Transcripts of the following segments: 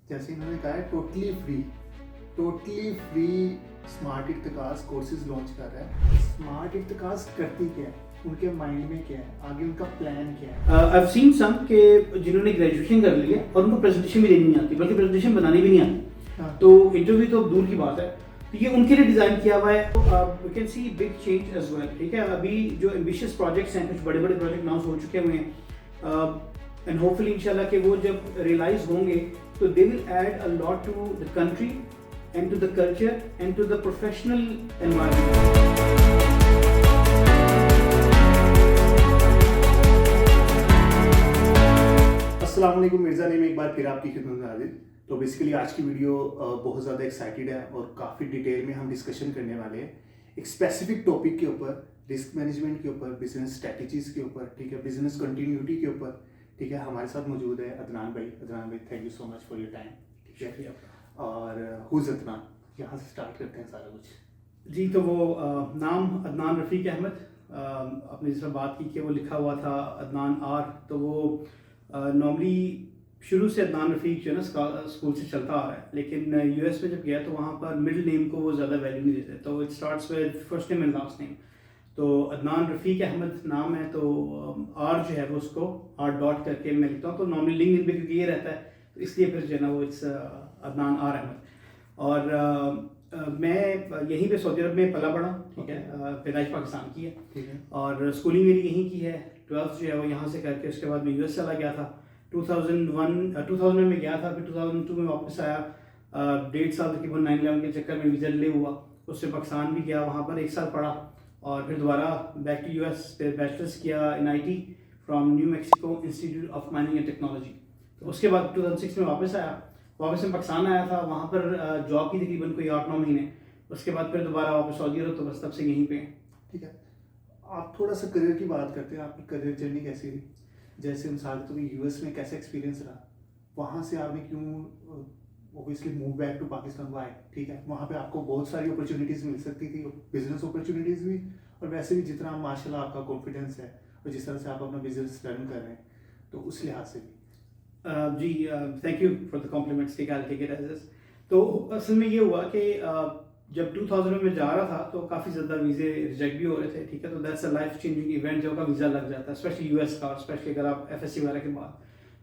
जैसे इन्होंने कहा है totally free smart Irtikaz courses launch कर रहा है। स्मार्ट इर्तिकाज़ करती क्या है, उनके माइंड में क्या है, आगे उनका प्लान क्या है? आई हैव सीन सम के जिन्होंने ग्रेजुएशन कर ली है और उनको प्रेजेंटेशन भी देनी नहीं आती, बल्कि प्रेजेंटेशन बनानी भी नहीं आती। हाँ। तो इंटरव्यू तो दूर की बात है, तो ये उनके लिए डिजाइन किया हुआ है। We can see big change as well. ठीक है, अभी जो एम्बिशियस प्रोजेक्ट्स हैं, कुछ बड़े बड़े प्रोजेक्ट अनाउंस हो चुके हुए हैं एंड होपफुली इंशाल्लाह कि वो जब रियलाइज होंगे तो they will add a lot to the country and to the culture and to the professional environment. अस्सलाम वालेकुम, मिर्ज़ा ने एक बार फिर आपकी खिदमत में हाजिर। तो बेसिकली आज की वीडियो बहुत ज़्यादा एक्साइटेड है और काफ़ी डिटेल में हम डिस्कशन करने वाले हैं एक स्पेसिफिक टॉपिक के ऊपर, रिस्क मैनेजमेंट के ऊपर, बिजनेस स्ट्रेटजीज़ के ऊपर, ठीक है, बिजनेस कंटिन्यूटी के ऊपर। ठीक है, हमारे साथ मौजूद है अदनान भाई, thank you so much for your time. ठीक है, और हुज़ अदनान, यहाँ से स्टार्ट करते हैं सारा कुछ। जी, तो वो नाम अदनान रफ़ीक अहमद, आपने जिस बात की कि वो लिखा हुआ था अदनान आर, तो वो नॉर्मली शुरू से अदनान रफ़ीक जो है ना स्कूल से चलता आ रहा है, लेकिन यूएस में जब गया तो वहाँ पर मिडिल नेम को वो ज़्यादा वैल्यू नहीं देते, तो it starts with first name and last name. तो अदनान रफ़ीक अहमद नाम है, तो आर जो है वो उसको आर डॉट करके मैं लिखता हूँ, तो नॉर्मली लिंक्डइन पे क्योंकि ये रहता है तो इसलिए फिर जो है ना वो इट्स अदनान आर अहमद। और मैं यहीं पे सऊदी अरब में पला बड़ा, ठीक है, पैदाइश पाकिस्तान की है, ठीक है, और स्कूलिंग मेरी यहीं की है। 12th जो है वो यहाँ से करके उसके बाद मैं यूएस चला गया था। 2000 में गया था, फिर 2002 में वापस आया। 1.5 साल तकरीबन 9/11 के चक्कर में वीज़ा डिले हुआ, उससे पाकिस्तान भी गया, वहाँ पर 1 साल पढ़ा और फिर दोबारा बैक टू यूएस, फिर बैचलर्स किया in IT from new Mexico institute of mining and technology. तो उसके बाद 2006 में वापस में पाकिस्तान आया था, वहाँ पर जॉब की तकरीबन कोई 8-9 महीने, उसके बाद फिर दोबारा वापस सऊदी अरब, तो बस तब से यहीं पे हैं। ठीक है। आप थोड़ा सा करियर की बात करते हैं, आपकी करियर जर्नी कैसी रही? जैसे मिसाल के तौर पर यूएस में कैसा एक्सपीरियंस रहा, वहाँ से आपने क्यों obviously move back to Pakistan, why? ठीक है, वहाँ पे आपको बहुत सारी अपॉर्चुनिटीज़ मिल सकती थी, बिजनेस अपॉर्चुनिटीज़ भी, और वैसे भी जितना माशाल्लाह आपका कॉन्फिडेंस है और जिस तरह से आप अपना बिजनेस रन कर रहे हैं, तो उस लिहाज से भी। जी, thank you for the compliments, ठीक है, टेक इट एज दिस। तो असल में ये हुआ कि जब 2000 में मैं जा रहा था तो काफ़ी ज़्यादा वीज़े रिजेक्ट भी हो रहे थे, ठीक है, तो that's a life changing event जब का वीज़ा लग जाता है, स्पेशली यूएस का, स्पेशली अगर आप एफएससी वगैरह के बाद।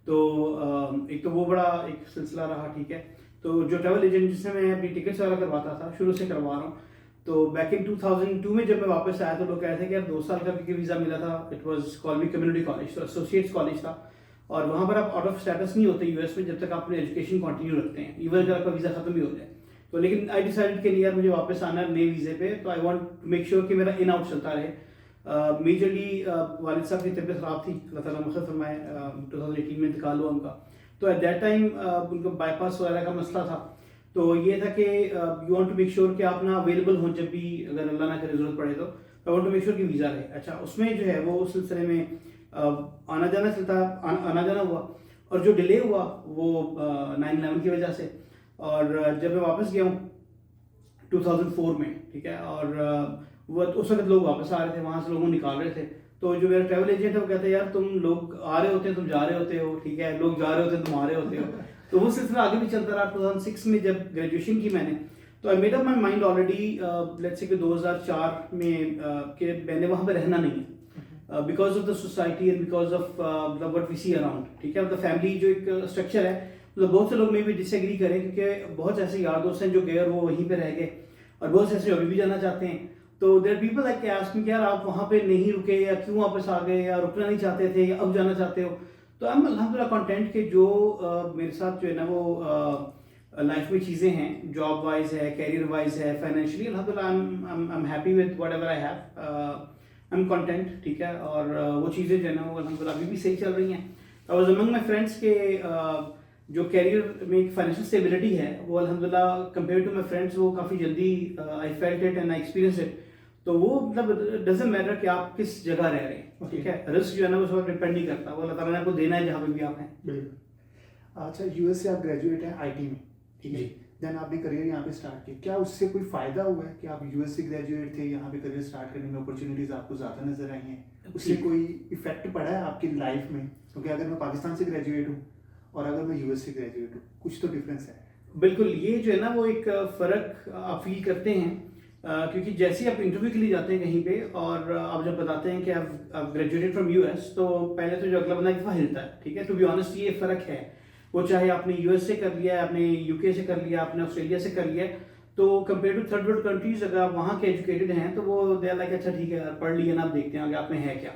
तो एक तो वो बड़ा एक सिलसिला रहा, ठीक है। तो जो ट्रैवल एजेंट जिससे मैं अपनी टिकट्स वगैरह करवाता था, शुरू से करवा रहा हूँ, तो बैक इन 2002 में जब मैं वापस आया तो लोग कह रहे थे कि यार 2 साल का क्योंकि वीज़ा मिला था, इट वॉज कॉल्मी कम्युनिटी कॉलेज, तो एसोसिएट्स कॉलेज था, और वहाँ पर आप आउट ऑफ स्टेटस नहीं होते यूएस में जब तक आप अपनी एजुकेशन कंटिन्यू रखते हैं, इवन अगर आपका वीज़ा खत्म भी हो जाए। तो लेकिन आई डिसाइडेड कि यार मुझे वापस आना है नए वीज़े पे, तो I want to make sure कि मेरा इन आउट चलता रहे। मेजरली वालिद साहब की तबीयत ख़राब थी, अल्लाह ताला मग़फ़िरत फरमाए, 2018 में इंतकाल हुआ उनका, तो एट दैट टाइम उनको बाईपास वगैरह का मसला था। तो ये था कि you want to make sure कि आप ना अवेलेबल हों जब भी अगर अल्लाह ना करे ज़रूरत पड़े, तो I want to make sure कि वीज़ा रहे। अच्छा, उसमें जो है वो उस सिलसिले में आना जाना हुआ, और जो डिले हुआ वो 9/11 की वजह से। और जब मैं वापस गया हूँ 2004 में, ठीक है, और वो उस वक्त लोग वापस आ रहे थे, वहाँ से लोगों को निकाल रहे थे, तो जो मेरा ट्रैवल एजेंट है वो कहते हैं यार तुम लोग आ रहे होते हैं, तुम जा रहे होते हो, ठीक है, लोग जा रहे होते हैं, तुम आ रहे होते हो। तो वो सिलसिला आगे भी चलता रहा। 2006 में जब ग्रेजुएशन की मैंने, तो I made up my mind already, let's say कि 2004 में कि मैंने वहाँ पर रहना नहीं है, because of the society and because of what we see around, ठीक है, मतलब फैमिली जो एक स्ट्रक्चर है, मतलब बहुत से लोग में भी डिसएग्री करें क्योंकि बहुत ऐसे यार दोस्त हैं जो गए और वो वहीं पे रह गए, और बहुत से ऐसे अभी भी जाना चाहते हैं। तो there people like ask me यार आप वहाँ पे नहीं रुके, या क्यों वापस आ गए, या रुकना नहीं चाहते थे, या अब जाना चाहते हो। तो आई एम अल्हम्दुलिल्लाह कंटेंट के जो मेरे साथ जो है ना वो लाइफ में चीज़ें हैं, जॉब वाइज है, कैरियर वाइज है, फाइनेंशियली अल्हम्दुलिल्लाह I am happy with whatever I have, I am content, ठीक है, और वो चीज़ें जो है ना वो अल्हम्दुलिल्लाह अभी भी सही चल रही हैं। I was among my friends के जो कैरियर में एक फाइनेंशियल स्टेबिलिटी है वो अल्हम्दुलिल्लाह कंपेयर टू माय फ्रेंड्स वो काफ़ी जल्दी I felt it and I experience it. तो वो मतलब डजंट मैटर कि आप किस जगह रह रहे हैं, ठीक है, रिस्क जो है ना उस पर डिपेंड नहीं करता, वो अल्लाह ताला ने आपको देना है जहाँ पे भी आप हैं। बिल्कुल। अच्छा, यूएस से आप ग्रेजुएट हैं आईटी में, ठीक है, देन आपने करियर यहाँ पे स्टार्ट किया, क्या उससे कोई फ़ायदा हुआ है कि आप यूएस से ग्रेजुएट थे, यहाँ पे करियर स्टार्ट करने में अपॉर्चुनिटीज़ आपको ज़्यादा नजर आई हैं, उससे कोई इफेक्ट पड़ा है आपकी लाइफ में? क्योंकि अगर मैं पाकिस्तान से ग्रेजुएट हूँ और अगर मैं यूएस से ग्रेजुएट हूँ, कुछ तो डिफरेंस है। बिल्कुल, ये जो है ना वो एक फ़र्क आप फील करते हैं, क्योंकि जैसे ही आप इंटरव्यू के लिए जाते हैं कहीं पे और आप जब बताते हैं कि आप ग्रेजुएटेड फ्रॉम यूएस, तो पहले तो जो अगला बंदा एक दफ़ा हिलता है, ठीक है। टू बी ऑनेस्ट ये फ़र्क है, वो चाहे आपने यूएस से कर लिया है, आपने यूके से कर लिया, आपने ऑस्ट्रेलिया से कर लिया है, तो compare to third world countries अगर आप वहाँ के एजुकेटेड हैं तो वो दे आर लाइक अच्छा ठीक है यार, पढ़ लिया ना, आप देखते हैं आगे आप में है क्या।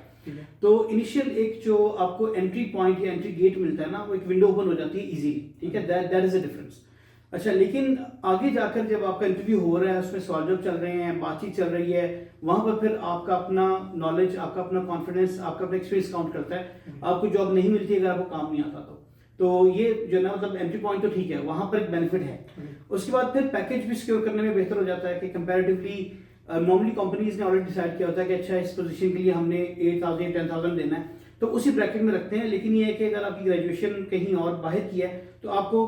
तो इनिशियल एक जो आपको एंट्री पॉइंट या एंट्री गेट मिलता है ना, वो एक विंडो ओपन हो जाती है इजीली, ठीक है। That is a difference. अच्छा, लेकिन आगे जाकर जब आपका इंटरव्यू हो रहा है, उसमें सवाल जवाब चल रहे हैं, बातचीत चल रही है, वहां पर फिर आपका अपना नॉलेज, आपका अपना कॉन्फिडेंस, आपका अपना एक्सपीरियंस काउंट करता है। आपको जॉब नहीं मिलती अगर आपको काम नहीं आता तो ये जो ना मतलब एंट्री पॉइंट तो ठीक है, वहां पर एक बेनिफिट है। उसके बाद फिर पैकेज भी सिक्योर करने में बेहतर हो जाता है कि कंपैरेटिवली नॉर्मली कंपनीज ने ऑलरेडी डिसाइड किया होता है कि अच्छा इस पोजीशन के लिए हमने 8,000 10,000 देना है, तो उसी ब्रैकेट में रखते हैं। लेकिन ये है कि अगर आपकी ग्रेजुएशन कहीं और बाहर की है तो आपको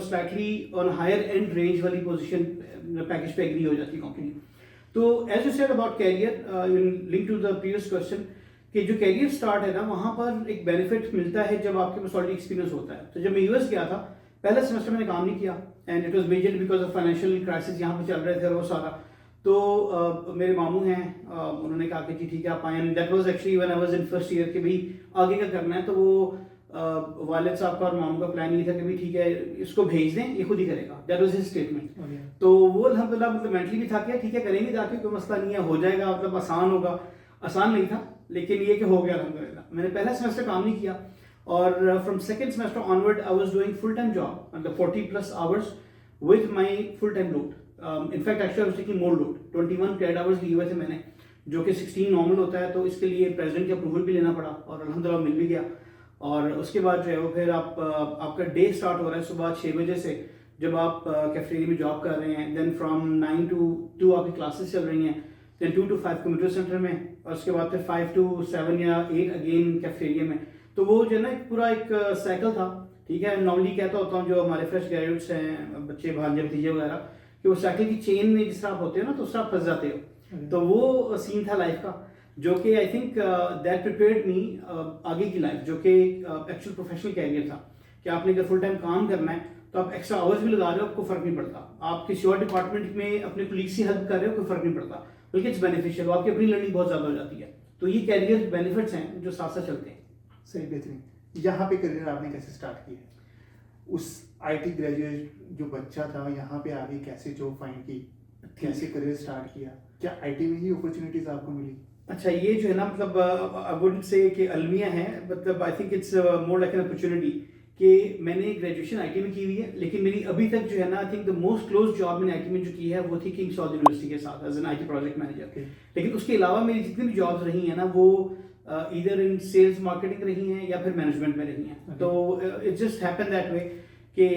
slightly on higher end range वाली पोजीशन पैकेज पे एग्री हो जाती है कंपनी। तो as you said about career, link to the previous question, कि जो कैरियर स्टार्ट है ना, वहाँ पर एक बेनिफिट मिलता है जब आपके पास ऑलरेडी एक्सपीरियंस होता है। तो जब मैं यूएस गया था, पहला सेमेस्टर मैंने काम नहीं किया and it was majorly because of financial crisis यहाँ पे चल रहे थे और वो सारा। तो मेरे मामू हैं, उन्होंने कहा कि जी ठीक है आप आए, that was actually when I was in first year कि भाई आगे क्या करना है। तो वो वालिद साहब का और मामू का प्लान ये था कि भाई ठीक है इसको भेज दें, ये खुद ही करेगा। That was his statement. तो वो अल्हम्दुलिल्लाह मतलब मेंटली भी था कि ठीक है करेंगे जाके, कोई मसला नहीं है, हो जाएगा, मतलब आसान होगा। आसान नहीं था लेकिन ये कि हो गया अल्हम्दुलिल्लाह। मैंने पहला सेमेस्टर काम नहीं किया और from second semester onward I was doing full time job, मतलब 40+ hours with my full time load. In fact actually I was taking more load, 21 credit hours लिए हुए थे मैंने, जो कि 16 नॉर्मल होता है। तो इसके लिए प्रेसिडेंट की अप्रूवल भी लेना पड़ा और अल्हम्दुलिल्लाह मिल भी गया। और उसके बाद जो है वो फिर आपका डे स्टार्ट हो रहा है सुबह 6 बजे से, जब आप कैफेटेरिया में जॉब कर रहे हैं। देन फ्रॉम 9 to 2 आपकी क्लासेस चल रही हैं, देन 2 to 5 कंप्यूटर सेंटर में, और उसके बाद फिर 5 to 7 या 8 अगेन कैफेटेरिया में। तो वो जो है ना एक पूरा एक साइकिल था, ठीक है। नॉर्मली कहता होता हूँ जो हमारे फ्रेश ग्रेजुएट्स हैं, बच्चे भांजे भतीजे वगैरह, कि वो साइकिल की चेन में जिस तरह आप होते हो ना, तो उस तरह फंस जाते हो। तो वो सीन था लाइफ का, जो कि आई थिंक दैट प्रिपेयर्ड मी आगे की लाइफ, जो कि एक्चुअल प्रोफेशनल कैरियर था। कि आपने अगर फुल टाइम काम करना है तो आप एक्स्ट्रा आवर्स भी लगा रहे हो, आपको फर्क नहीं पड़ता। आप किसी और डिपार्टमेंट में अपने कुलीग से हेल्प कर रहे हो, कोई फर्क नहीं पड़ता, बल्कि इट्स बेनिफिशियल, आपकी अपनी लर्निंग बहुत ज्यादा हो जाती है। तो ये कैरियर बेनिफिट्स हैं जो साथ साथ चलते हैं। सही, बेहतरीन। यहाँ पे करियर आपने कैसे स्टार्ट किया? उस आईटी ग्रेजुएट जो बच्चा था, यहाँ पे आगे कैसे जॉब फाइंड की, कैसे करियर स्टार्ट किया? क्या आईटी में ही अपॉर्चुनिटीज आपको मिली? अच्छा, ये जो है ना मतलब आई वुडंट से कि अलमिया है, मतलब I think it's more like an opportunity कि मैंने ग्रेजुएशन आईटी में की हुई है, लेकिन मेरी अभी तक जो है ना I think the most close job मैंने आईटी में जो की है वो थी किंग्स कॉलेज यूनिवर्सिटी के साथ as an IT project manager. लेकिन उसके अलावा मेरी जितनी भी जॉब्स रही हैं ना, वो इधर इन सेल्स मार्केटिंग रही हैं या फिर मैनेजमेंट में रही हैं। तो it just happen that way कि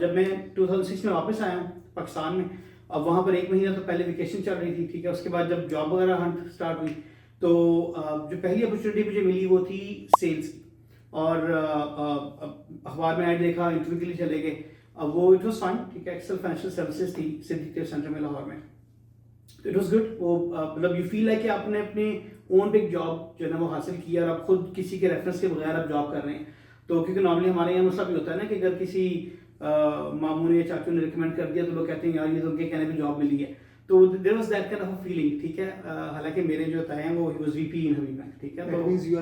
जब मैं 2006 में वापस आया हूँ पाकिस्तान में, अब वहाँ पर 1 महीना तो पहले वेकेशन चल रही थी, ठीक है। उसके बाद जब जॉब वगैरह हंट स्टार्ट हुई तो जो पहली अपॉर्चुनिटी मुझे मिली वो थी सेल्स की, और अखबार में ऐड देखा, इंटरव्यू के लिए चले गए। अब वो इट वाज फाइन, ठीक है। एक्सेल फाइनेंशियल सर्विसेज थी सिटी सेंटर में लाहौर में, इट वाज गुड। वो मतलब यू फील लाइक कि आपने अपने ओन पे एक जॉब जो है ना वो हासिल किया और आप खुद किसी के रेफरेंस के बगैर आप जॉब कर रहे हैं। तो क्योंकि नॉर्मली हमारे यहाँ मसला भी होता है ना कि अगर किसी मामू ने या चाचू ने रिकमेंड कर दिया तो लोग कहते हैं यार ये तो उनके कहने पे जॉब मिली है। तो there was that kind of feeling, ठीक है। हालांकि मेरे जो तय हैं वो ही was VP in Habib Bank, ठीक है। That means you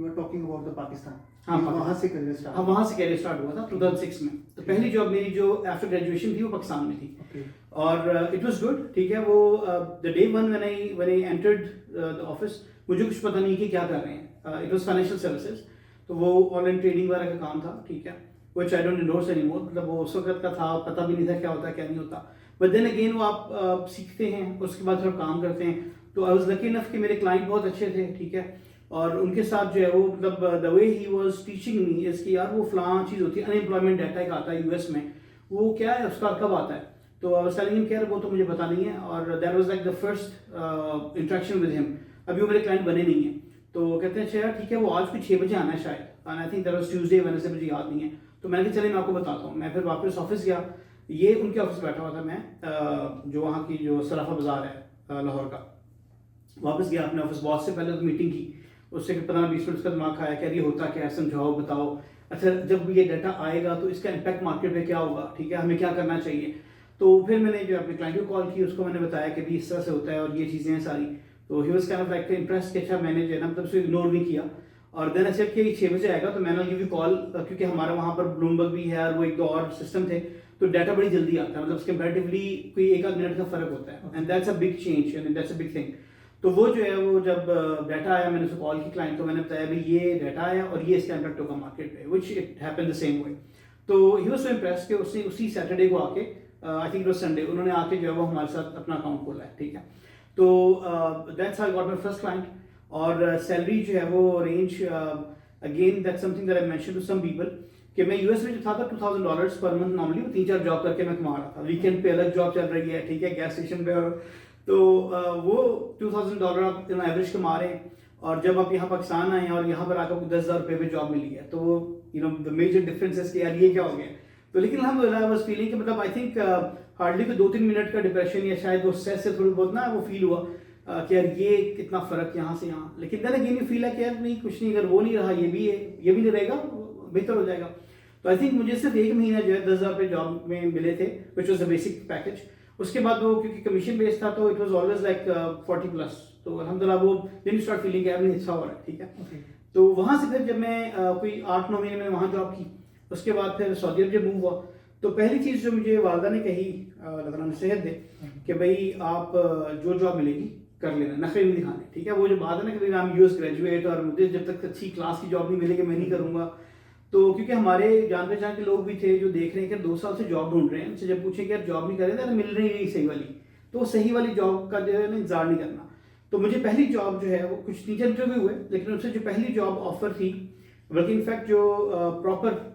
are talking about the Pakistan. हाँ, वहाँ से करियर स्टार्ट? हाँ, वहाँ से कैरियर स्टार्ट हुआ था 2006 में। तो पहली जॉब मेरी जो आफ्टर ग्रेजुएशन थी वो पाकिस्तान में थी। Okay. और इट वाज गुड, ठीक है। वो the day one when I entered the office, मुझे कुछ पता नहीं कि क्या कर रहे हैं। इट वाज फाइनेंशियल सर्विसेज, तो वो ऑनलाइन ट्रेडिंग वगैरह का काम था, ठीक है। Which I don't endorse anymore, मतलब वो उस वक्त का था, पता भी नहीं था क्या होता है क्या नहीं होता। बट देन अगेन वो आप सीखते हैं, उसके बाद फिर काम करते हैं। तो आई वाज लकी इनफ कि मेरे क्लाइंट बहुत अच्छे थे, ठीक है। और उनके साथ जो है वो मतलब the way he was teaching me is कि यार वो फलां चीज़ होती है, अनएम्प्लॉयमेंट डाटा एक आता है यूएस में, वो क्या है, उसका कब आता है। तो आई वाज टेलिंग हिम कि यार वो तो मुझे पता नहीं है। और that was like the first interaction with him. अभी वो मेरे क्लाइंट बने नहीं हैं। तो कहते हैं अच्छा यार ठीक है, वो आज कुछ 6 बजे आना है शायद, and I think that was Tuesday Wednesday, मुझे याद नहीं है। तो मैंने कहा चले मैं आपको बताता हूँ। मैं फिर वापस ऑफिस गया, ये उनके ऑफिस बैठा हुआ था मैं, जो वहाँ की जो सराफा बाजार है लाहौर का। वापस गया अपने ऑफिस, बॉस से पहले तो मीटिंग की, उससे 15-20 मिनट का दिमाग खाया कि यार ये होता क्या है, समझाओ बताओ। अच्छा जब ये डाटा आएगा तो इसका इम्पैक्ट मार्केट पे क्या होगा, ठीक है, हमें क्या करना चाहिए। तो फिर मैंने जो अपने क्लाइंट को कॉल की, उसको मैंने बताया कि भी इस तरह से होता है और ये चीज़ें हैं सारी। तो he was kind of like impressed कि अच्छा मैंने जो है ना मतलब उसको इग्नोर नहीं किया। और देन एक्सेप्ट किया कि 6 बजे आएगा, तो मैंने गिव यू कॉल, क्योंकि हमारा वहाँ पर ब्लूमबर्ग भी है और वो एक दो और सिस्टम थे, तो डाटा बड़ी जल्दी आता है, मतलब कंपैरेटिवली कोई एक आध मिनट का फर्क होता है, and that's a big change and that's a big thing. तो वो जो है वो जब डाटा आया, मैंने उसको कॉल की क्लाइंट को, मैंने बताया भाई ये डाटा आया और ये इसका इम्पैक्ट होगा मार्केट पे, which it happened the same way. तो ही वाज सो इम्प्रेस्ड कि उसने उसी सैटरडे को आके, I think it was Sunday, उन्होंने आके जो है वो हमारे साथ अपना अकाउंट खोला है, ठीक है। तो that's how I got my first client. और सैलरी जो है वो range, again that's something that I mention to some people, कि मैं यूएस में जो था $2000 पर मंथ नॉर्मली, 3-4 जॉब करके मैं कमा रहा था, वीकेंड पे अलग जॉब चल रही है, ठीक है, गैस स्टेशन पे। और तो वो $2000 आप एवरेज कमा रहे हैं, और जब आप यहाँ पाकिस्तान आए हैं और यहाँ पर आकर आपको 10,000 रुपये पे जॉब मिली है, तो वो द मेजर डिफरेंस है कि यार ये क्या हो गया। तो लेकिन अल्हम्दुलिल्लाह आई वाज फीलिंग कि मतलब आई थिंक हार्डली कोई 2-3 मिनट का डिप्रेशन या शायद वो स्ट्रेस से थोड़ी बहुत ना वो फील हुआ कि यार ये कितना फ़र्क यहाँ से यहाँ। लेकिन देन अगेन यू फील है कि यार नहीं, कुछ नहीं, अगर वो नहीं रहा ये भी है, ये भी नहीं रहेगा, बेहतर हो जाएगा। तो आई थिंक मुझे सिर्फ 1 महीना जो है 10,000 रुपये जॉब में मिले थे, which was the basic package. उसके बाद वो क्योंकि कमीशन बेस्ड था तो इट वाज ऑलवेज लाइक 40+। तो अल्हम्दुलिल्लाह वो देन स्टार्ट फीलिंग यार नहीं अच्छा हो रहा है, ठीक है। तो वहाँ से फिर जब मैं कोई 8-9 महीने में वहाँ जॉब की, उसके बाद फिर सऊदी अरब जब मूव हुआ, तो पहली चीज़ जो मुझे वालदा ने कही, अल्लाह नसीहत दे, कि भाई आप जो जॉब मिलेगी कर लेना, नखरे नहीं दिखाने, ठीक है। वो जो बात है ना कि भाई आई एम यूएस ग्रेजुएट और मुझे जब तक अच्छी क्लास की जॉब नहीं मिलेगी मैं नहीं करूँगा। तो क्योंकि हमारे जान पहचान के लोग भी थे जो देख रहे हैं कि 2 साल से जॉब ढूंढ रहे हैं, उनसे जब पूछे कि यार जॉब नहीं कर रहे थे, मिल रही नहीं सही वाली, तो सही वाली जॉब का जो है ना इंतजार नहीं करना। तो मुझे पहली जॉब जो है वो कुछ 3-4 इंटरव्यू हुए, लेकिन उनसे जो पहली जॉब ऑफर थी, बल्कि इनफैक्ट जो प्रॉपर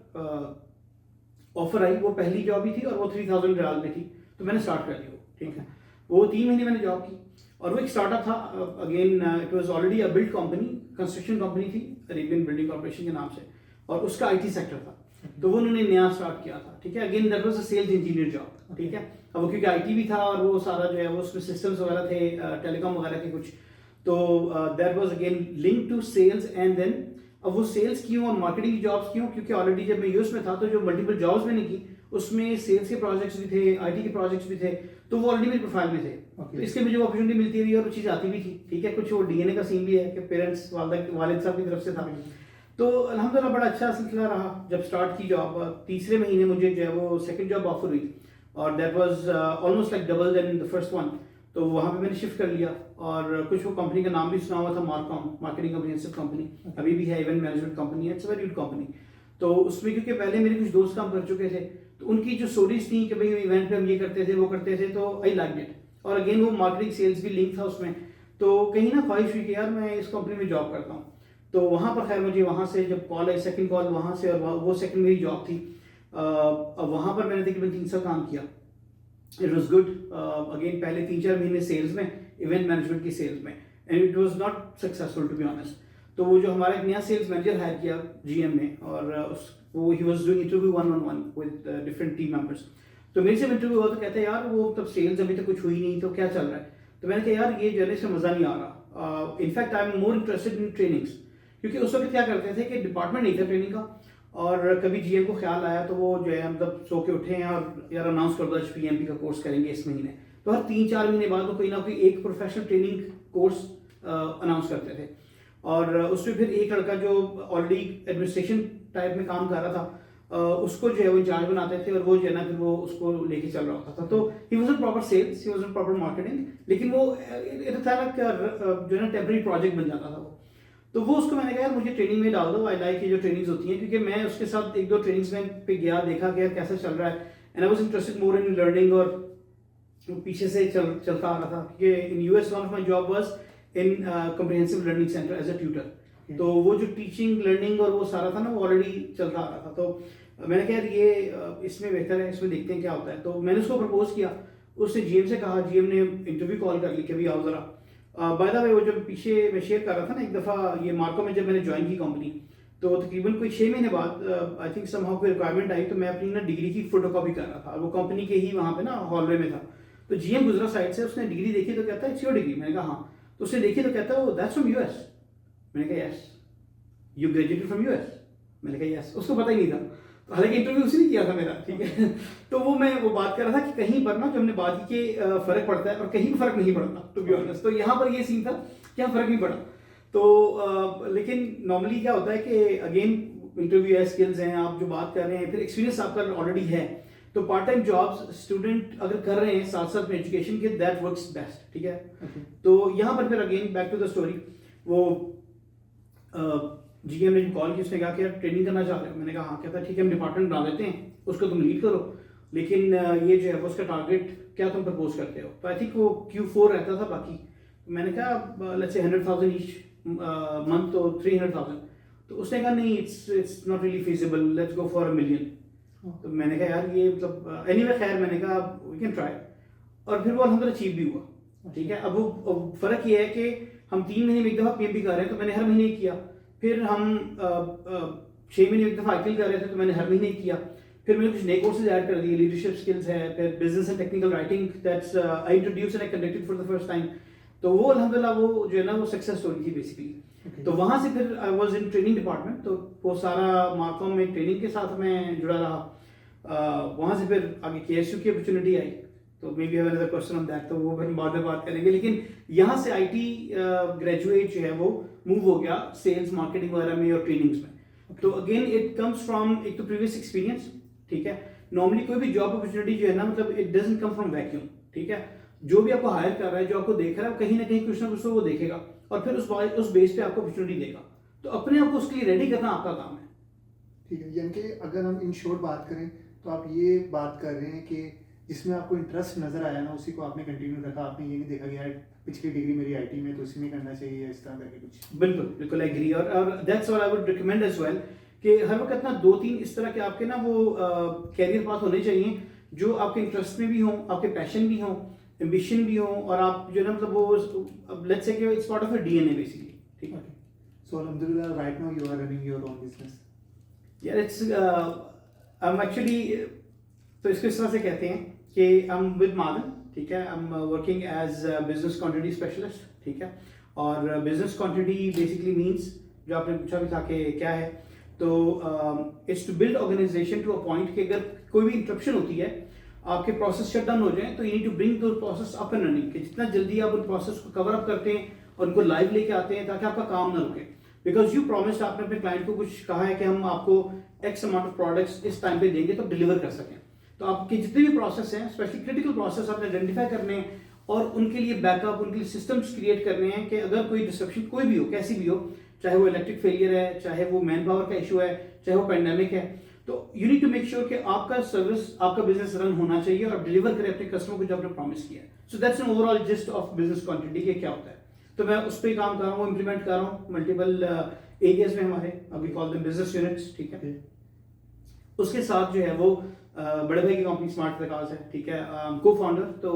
ऑफर आई वो पहली जॉब ही थी और वो 3,000 रियाल में थी। तो मैंने स्टार्ट कर लिया, ठीक है। वो 3 महीने मैंने जॉब की, और वो एक स्टार्टअप था, again it was already a build company, construction company थी, अरेबियन बिल्डिंग कॉर्पोरेशन के नाम से, और उसका आईटी सेक्टर था। तो वो उन्होंने नया स्टार्ट किया था, ठीक है। Again that was a sales engineer job, ठीक है। अब वो क्योंकि आईटी भी था और वो सारा जो है वो उसमें सिस्टम्स वगैरह थे, टेलीकॉम वगैरह के कुछ, तो that was again link to sales. And then अब वो सेल्स क्यों और मार्केटिंग की जॉब्स क्यों, क्योंकि ऑलरेडी जब मैं यूएस में था तो जो मल्टीपल जॉब्स मैंने की उसमें सेल्स के प्रोजेक्ट्स भी थे, आईटी के प्रोजेक्ट्स भी थे, तो वो ऑलरेडी मेरी प्रोफाइल में थे। तो इसके मुझे अपॉर्चुनिटी मिलती रही और वो चीज़ आती भी थी, ठीक है। कुछ वो डीएनए का सीन भी है कि पेरेंट्स वालिद साहब की तरफ से था। तो अल्हम्दुलिल्लाह बड़ा अच्छा सिलसिला रहा। जब स्टार्ट की जॉब, तीसरे महीने मुझे जो है वो सेकंड जॉब ऑफर हुई, और that was almost like double than the first one. तो वहाँ पे मैंने शिफ्ट कर लिया, और कुछ वो कंपनी का नाम भी सुना हुआ था, मार्कॉम, मार्केटिंग कम्प्रिहेंसिव कंपनी, अभी भी है, इवेंट मैनेजमेंट कंपनी है, it's a very good company. तो उसमें क्योंकि पहले मेरे कुछ दोस्त काम कर चुके थे, तो उनकी जो स्टोरीज थी कि भाई इवेंट पे हम ये करते थे वो करते थे, तो आई लाइक इट। और अगेन वो मार्केटिंग सेल्स भी लिंक था उसमें, तो कहीं ना ख्वाहिश हुई कि यार मैं इस कंपनी में जॉब करता हूँ। तो वहाँ पर खैर मुझे वहाँ से जब कॉल आई, सेकंड कॉल वहाँ से, और वो सेकंड मेरी जॉब थी। अब वहाँ पर मैंने तकरीबन 3 साल काम किया, इट वॉज गुड। अगेन पहले 3-4 महीने सेल्स में, इवेंट मैनेजमेंट की सेल्स में, and it was not successful to be honest. तो वो जो हमारा एक नया सेल्स मैनेजर हायर किया जीएम में, और वो ही was doing interview 1-on-1 with different team members. तो मेरे से इंटरव्यू हुआ तो कहते हैं यार वो तब सेल्स अभी तक कुछ हुई नहीं, तो क्या चल रहा है। तो मैंने कहा यार ये जर्नी से मज़ा नहीं आ रहा। In fact I am more interested in trainings, क्योंकि उस वक्त क्या करते थे कि डिपार्टमेंट नहीं था ट्रेनिंग का, और कभी जीएम को ख्याल आया तो वो जो है मतलब सो के उठे हैं और यार अनाउंस कर दो HPMP का कोर्स करेंगे इस महीने। तो हर 3-4 महीने बाद वो कोई ना कोई एक प्रोफेशनल ट्रेनिंग कोर्स अनाउंस करते थे, और उसमें फिर एक लड़का जो ऑलरेडी एडमिनिस्ट्रेशन टाइप में काम कर रहा था, उसको जो है वो इंचार्ज बनाते थे, और वो जो है ना फिर वो उसको लेके चल रहा होता था। तो he was proper sales, he was proper marketing, लेकिन वो था ना जो है ना टेम्परेरी प्रोजेक्ट बन जाता था वो। तो वो उसको मैंने कहा यार मुझे ट्रेनिंग में डाल दो, आई लाइक ये जो ट्रेनिंग्स होती हैं, क्योंकि मैं उसके साथ 1-2 ट्रेनिंग्स में पे गया, देखा कि यार कैसा चल रहा है, and I was interested more in learning, और पीछे से चलता आ रहा था। क्योंकि in US one of my job was in comprehensive learning centre as a tutor. तो वो जो टीचिंग लर्निंग और वो सारा था ना वो ऑलरेडी चलता आ रहा था। तो मैंने कहा यार ये इसमें बेहतर है, इसमें देखते हैं क्या होता है। तो मैंने उसको प्रपोज किया, उसने जीएम से कहा, जीएम ने इंटरव्यू कॉल कर ली कि भाई आओ जरा। बाय द वे वो जब पीछे मैं शेयर कर रहा था ना, एक दफ़ा ये मार्को में जब मैंने ज्वाइन की कंपनी, तो तकरीबन कोई 6 महीने बाद आई थिंक समहाउ कोई रिक्वायरमेंट आई, तो मैं अपनी ना डिग्री की फोटोकॉपी कर रहा था, वो कंपनी के ही वहाँ पे ना हॉलवे में था। तो जीएम गुजरा साइड से, उसने डिग्री देखी तो कहता है इट्स योर डिग्री। मैंने कहा हाँ। तो उसने देखी तो कहता है दैट्स फ्रॉम यूएस। मैंने कहा yes, you graduated from US. मैंने कहा यस, उसको पता ही नहीं था, तो हालांकि इंटरव्यू उसने किया था मेरा, ठीक है। तो मैं वो बात कर रहा था कि कहीं पर ना जो हमने बात की कि फर्क पड़ता है और कहीं भी फर्क नहीं पड़ता, टू बी ऑनेस्ट। तो यहाँ पर ये सीन था कि यहाँ फर्क नहीं पड़ा। तो लेकिन नॉर्मली क्या होता है कि अगेन इंटरव्यू है, स्किल्स हैं, आप जो बात कर रहे हैं, फिर एक्सपीरियंस आपका ऑलरेडी है, तो पार्ट टाइम जॉब्स स्टूडेंट अगर कर रहे हैं साथ साथ में एजुकेशन के, दैट वर्क्स बेस्ट, ठीक है। तो यहाँ पर फिर again back to the story, वो जीएम ने कॉल की, उसने कहा कि यार ट्रेनिंग करना चाह रहे हो, मैंने कहा हाँ, कहता ठीक है हम डिपार्टमेंट बना देते हैं, उसको तुम लीड करो, लेकिन ये जो है वो उसका टारगेट क्या तुम प्रपोज करते हो। तो आई थिंक वो Q4 रहता था बाकी, तो मैंने कहा लेट्स से 100,000 ईच मंथ, तो 300,000। तो उसने कहा नहीं, it's not really feasible, let's go for $1 million। तो मैंने कहा यार ये मतलब एनीवे, खैर मैंने कहा वी कैन ट्राई, और फिर वो अल्हम्दुलिल्लाह अचीव भी हुआ, ठीक है। अब वो फर्क ये है कि हम 3 महीने में एक दफ़ा PMP कर रहे हैं, तो मैंने हर महीने किया, फिर हम 6 महीने में एक दफ़ा ITIL कर रहे थे, तो मैंने हर महीने किया, फिर मैंने कुछ नए कोर्सेज ऐड कर दिए, लीडरशिप स्किल्स है, फिर business and technical writing, that's I introduce and I conducted for the first time. तो वो अल्हम्दुलिल्लाह वो जो है ना वो सक्सेस स्टोरी थी बेसिकली। तो वहाँ से फिर I was in training department, तो वो सारा मार्कॉम में ट्रेनिंग के साथ मैं जुड़ा रहा। वहाँ से फिर आगे KSU की अपॉर्चुनिटी आई, तो may be have another question on that, तो वो फिर बाद में बात करेंगे। लेकिन यहाँ से IT ग्रेजुएट जो है वो मूव हो गया सेल्स मार्केटिंग वगैरह में और ट्रेनिंग्स में। तो अगेन इट कम्स फ्रॉम एक तो प्रीवियस एक्सपीरियंस, ठीक है। नॉर्मली कोई भी जॉब अपॉर्चुनिटी जो है ना, मतलब it doesn't come from vacuum, ठीक है। जो भी आपको हायर कर रहा है, जो आपको देख रहा है, कहीं ना कहीं कुछ ना कुछ तो वो देखेगा और फिर उस बेस पे आपको अपॉर्चुनिटी देगा। तो अपने आप को उसके लिए रेडी करना आपका काम है, ठीक है। यानी कि अगर हम इन शॉर्ट बात करें तो आप ये बात कर रहे हैं कि जिसमें आपको इंटरेस्ट नजर आया ना, उसी को आपने कंटिन्यू रखा, आपने ये नहीं देखा कि यार पिछली डिग्री मेरी IT में तो उसी में करना चाहिए, इस तरह करके कुछ। बिल्कुल बिल्कुल एग्री। और that's what I would recommend as well कि हर वक्त ना 2-3 इस तरह के आपके ना वो कैरियर पाथ होने चाहिए जो आपके इंटरेस्ट में भी हो, आपके पैशन भी हो, एम्बिशन भी हो, और आप जो ना मतलब वो लेट्स से कि it's part of your DNA basically, ठीक है। सो अल्हम्दुलिल्लाह right now you are running your own business. यार इट्स आई एम एक्चुअली, तो इसको इस तरह से कहते हैं कि आई एम विद मादन, ठीक है। I am working as business continuity specialist, ठीक है। और बिजनेस कंटिन्यूटी बेसिकली मींस, जो आपने पूछा भी था कि क्या है, तो it's to build organisation to a point कि अगर कोई भी इंटरप्शन होती है, आपके प्रोसेस शट डाउन हो जाए, तो यू नीड टू ब्रिंग दो प्रोसेस अप एंड रनिंग, कि जितना जल्दी आप उन प्रोसेस को कवर अप करते हैं और उनको लाइव लेके आते हैं ताकि आपका काम ना रुके। बिकॉज यू प्रॉमिस्ड, आपने अपने क्लाइंट को कुछ कहा है कि हम आपको X अमाउंट ऑफ प्रोडक्ट्स इस टाइम पे देंगे तो डिलीवर कर सकें। तो आपके जितने भी प्रोसेस हैं, स्पेशली क्रिटिकल प्रोसेस, आपने आइडेंटिफाई करने हैं और उनके लिए बैकअप, उनके लिए सिस्टम्स क्रिएट करने हैं कि अगर कोई डिस्ट्रप्शन कोई भी हो, कैसी भी हो, चाहे वो इलेक्ट्रिक फेलियर है, चाहे वो मैन पावर का इशू है, चाहे वो पेंडेमिक है, तो you need to make sure कि आपका सर्विस, आपका बिजनेस रन होना चाहिए और डिलीवर करें अपने कस्टमर को जो आपने प्रॉमिस किया है। So that's an overall gist of business continuity के क्या होता है। तो मैं उस पर काम कर रहा हूँ, इंप्लीमेंट कर रहा हूँ मल्टीपल एरियाज में हमारे, अभी कॉल देम बिजनेस यूनिट्स, ठीक है। उसके साथ जो है वो बड़े भाई की कंपनी स्मार्ट विकास है, ठीक है, को फाउंडर, तो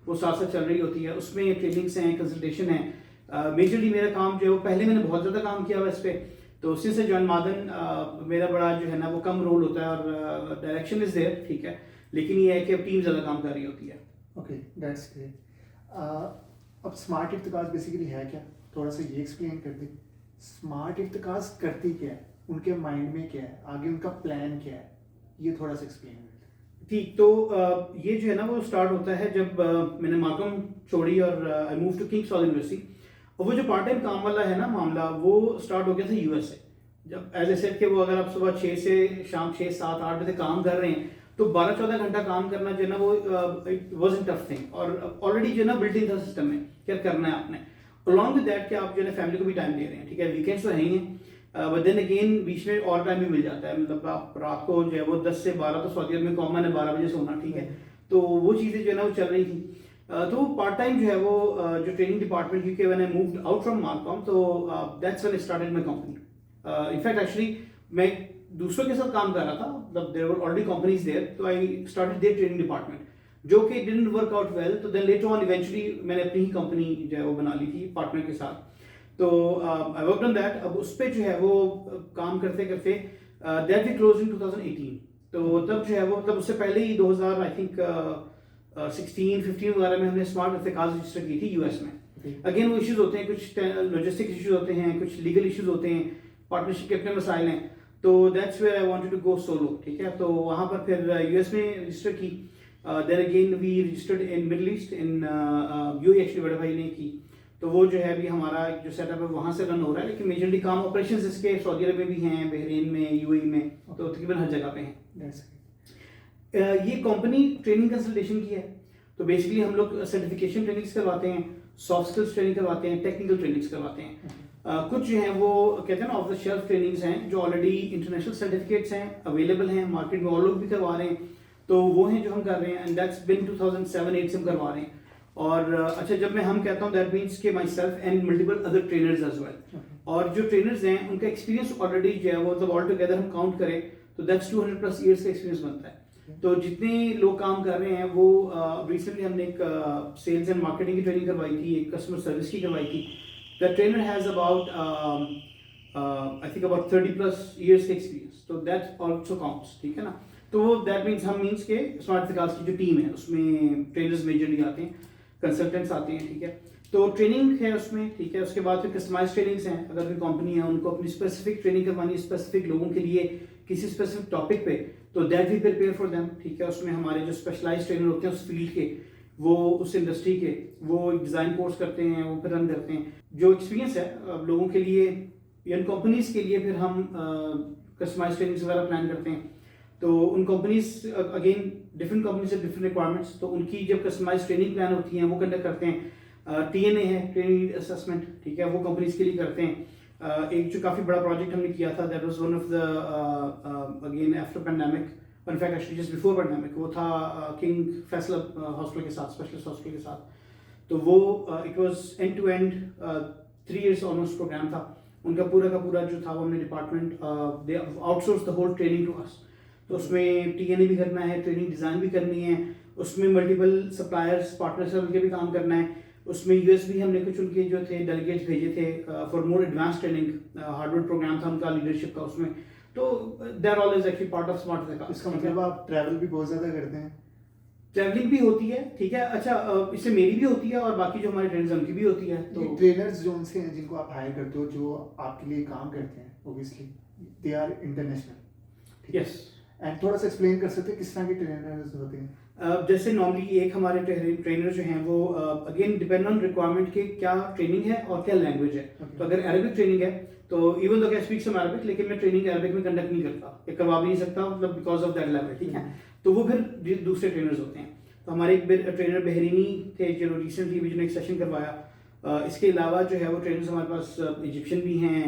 वो साथ साथ चल रही होती है, उसमें ट्रेनिंग्स हैं, कंसल्टेशन है। मेजरली मेरा काम जो है वो, पहले मैंने बहुत ज़्यादा काम किया हुआ इस पर, तो उसी से जॉइन मादन मेरा बड़ा जो है ना वो कम रोल होता है और डायरेक्शन इज देयर, ठीक है। लेकिन ये है कि अब टीम ज़्यादा काम कर रही होती है। Okay, that's great. अब स्मार्ट इफ्तिकास बेसिकली है क्या, थोड़ा सा ये एक्सप्लेन कर दे। स्मार्ट इफ्तिकास करती क्या है, उनके माइंड में क्या है, आगे उनका प्लान क्या है, ये थोड़ा सा एक्सप्लेन कर दे। ठीक, तो ये जो है ना वो स्टार्ट होता है जब मैंने मार्कम छोड़ी और I move to King's College University. और वो जो पार्ट टाइम काम वाला है ना मामला, वो स्टार्ट हो गया था US से। जब एज ए सेट के वो अगर आप सुबह 6 से शाम 6, 7, 8 बजे काम कर रहे हैं, तो 12-14 घंटा काम करना जो है ना वो it was a tough thing, और ऑलरेडी जो है ना बिल्ट इन था सिस्टम में क्या करना है आपने। अलॉन्ग विद दैट कि आप जो है फैमिली को भी टाइम दे रहे हैं, ठीक है। वीकेंड्स तो है ही हैं, बट देन अगेन बीच में और टाइम भी मिल जाता है, मतलब आप रात को जो है वो 10 से 12, तो सऊदी अरब में कॉमन है 12 बजे सोना, ठीक है। तो वो चीज़ें जो है ना वो चल रही थी। तो पार्ट टाइम जो है वो जो ट्रेनिंग डिपार्टमेंट, क्योंकि when I moved out from marcom, तो that's when I started my company. In fact actually मैं दूसरों के साथ काम कर रहा था, मतलब there were already companies there, तो I started their training department, जो कि डिडंट वर्क आउट वेल। तो देन लेटर ऑन इवेंचुअली मैंने अपनी ही कंपनी जो है वो बना ली थी पार्टनर के साथ। तो आई वर्कड ऑन दैट। अब उस पर जो है वो काम करते करते दैट वी क्लोज इन 2018। तो तब जो है वो, मतलब उससे पहले ही 2000 आई थिंक 16-15 वगैरह में हमने स्मार्ट इफ्तिकास रजिस्टर की थी US में। अगेन वो इश्यूज होते हैं, कुछ लॉजिस्टिक इश्यूज होते हैं, कुछ लीगल इश्यूज होते हैं, पार्टनरशिप के अपने मसाइल हैं। तो that's where I wanted to go solo, ठीक है। तो वहाँ पर फिर यूएस में रजिस्टर की, then again we registered in Middle East, in UAE actually बड़े भाई ने की। तो वो जो है अभी हमारा जो सेटअप है वहाँ से रन हो रहा है, लेकिन मेजरली काम ऑपरेशंस इसके सऊदी अरब में भी हैं, बहरीन में, यूएई में, तो तकरीबन हर जगह पे हैं। ये कंपनी ट्रेनिंग कंसल्टेशन की है, तो बेसिकली हम लोग सर्टिफिकेशन ट्रेनिंग्स करवाते हैं, सॉफ्ट स्किल्स ट्रेनिंग करवाते हैं, टेक्निकल ट्रेनिंग्स करवाते हैं। कुछ जो हैं वो कहते हैं ना ऑफ द शेल्फ ट्रेनिंग्स हैं जो ऑलरेडी इंटरनेशनल सर्टिफिकेट्स हैं, अवेलेबल हैं मार्केट में, और लोग भी करवा रहे हैं, तो वो हैं जो हम कर रहे हैं, एंड दैट्स बिन 2007-8 से हम करवा रहे हैं। और अच्छा, जब मैं हम कहता हूँ दैट मीन्स के myself and multiple other trainers as well, और जो ट्रेनर्स हैं उनका एक्सपीरियंस ऑलरेडी जो है वो मतलब ऑल टुगेदर हम काउंट करें तो दैट्स 200+ ईयर्स का एक्सपीरियंस बनता है। तो जितने लोग काम कर रहे हैं वो रिसेंटली हमने एक सेल्स एंड मार्केटिंग की ट्रेनिंग करवाई थी, एक कस्टमर सर्विस की करवाई थी। The trainer has about I think about 30+ years का एक्सपीरियंस, तो दैट ऑल्सो काउंट्स, ठीक है ना। तो वो दैट मीन्स हम मीन्स के स्मार्ट विकास की जो टीम है उसमें ट्रेनर्स मेजरली आते हैं, कंसल्टेंट्स आते हैं, ठीक है। तो ट्रेनिंग है उसमें, ठीक है। उसके बाद फिर कस्टमाइज ट्रेनिंग्स हैं, अगर कोई कंपनी है उनको अपनी स्पेसिफिक ट्रेनिंग करवानी है स्पेसिफिक लोगों के लिए किसी स्पेसिफिक टॉपिक पे, तो that we prepare for them, ठीक है। उसमें हमारे जो स्पेशलाइज्ड ट्रेनर होते हैं उस फील्ड के, वो उस इंडस्ट्री के, वो डिज़ाइन कोर्स करते हैं, वो फिर रन करते हैं। जो एक्सपीरियंस है लोगों के लिए या कंपनीज के लिए फिर हम कस्टमाइज ट्रेनिंग्स वगैरह प्लान करते हैं। तो उन कंपनीज अगेन डिफरेंट कंपनीज से डिफरेंट रिक्वायरमेंट्स, तो उनकी जब कस्टमाइज ट्रेनिंग प्लान होती है वो कंडक्ट करते हैं। टीएनए है, ट्रेनिंग असेसमेंट, ठीक है, वो कंपनीज के लिए करते हैं। एक जो काफ़ी बड़ा प्रोजेक्ट हमने किया था that was one of the again after pandemic, in fact actually just before pandemic, वो था किंग फैसल हॉस्पिटल के साथ, स्पेशलिस्ट हॉस्पिटल के साथ। तो वो it was end to end 3 years almost programme था उनका, पूरा का पूरा जो था वो हमने department they outsource the whole training to us. तो उसमें टीएनए भी करना है, ट्रेनिंग डिज़ाइन भी करनी है, उसमें मल्टीपल सप्लायर्स पार्टनर्स उनके भी काम करना है, उसमें यूएस भी हमने कुछ उनके जो थे डेलीगेट्स भेजे थे for more advance training, Harvard program था उनका लीडरशिप का उसमें। तो there all is actually part of smart Vikas. इसका मतलब आप ट्रैवल भी बहुत ज़्यादा करते हैं? ट्रैवलिंग भी होती है, ठीक है। अच्छा, इससे मेरी भी होती है और बाकी जो हमारे ट्रेनर्स उनकी भी होती है। तो ट्रेनर्स जो उनसे हैं जिनको आप हायर करते हो, जो आपके लिए काम करते हैं, obviously they are international. Yes. And थोड़ा सा एक्सप्लेन कर सकते हैं किस तरह के ट्रेनर्स होते हैं? जैसे नॉर्मली एक हमारे ट्रेनर जो हैं वो अगेन डिपेंड ऑन रिक्वायरमेंट के क्या ट्रेनिंग है और क्या लैंग्वेज है। तो अगर अरबिक ट्रेनिंग है तो even though I speak some Arabic, लेकिन मैं ट्रेनिंग अरबिक में कंडक्ट नहीं करता या करवा भी नहीं सकता, मतलब बिकॉज ऑफ दैट लेवल, ठीक है। तो वो फिर दूसरे ट्रेनर्स होते हैं। तो हमारे एक ट्रेनर बहरीनी थे जो रिसेंटली भी जो एक सेशन करवाया। इसके अलावा जो है वो ट्रेनर्स हमारे पास इजिप्शियन भी हैं,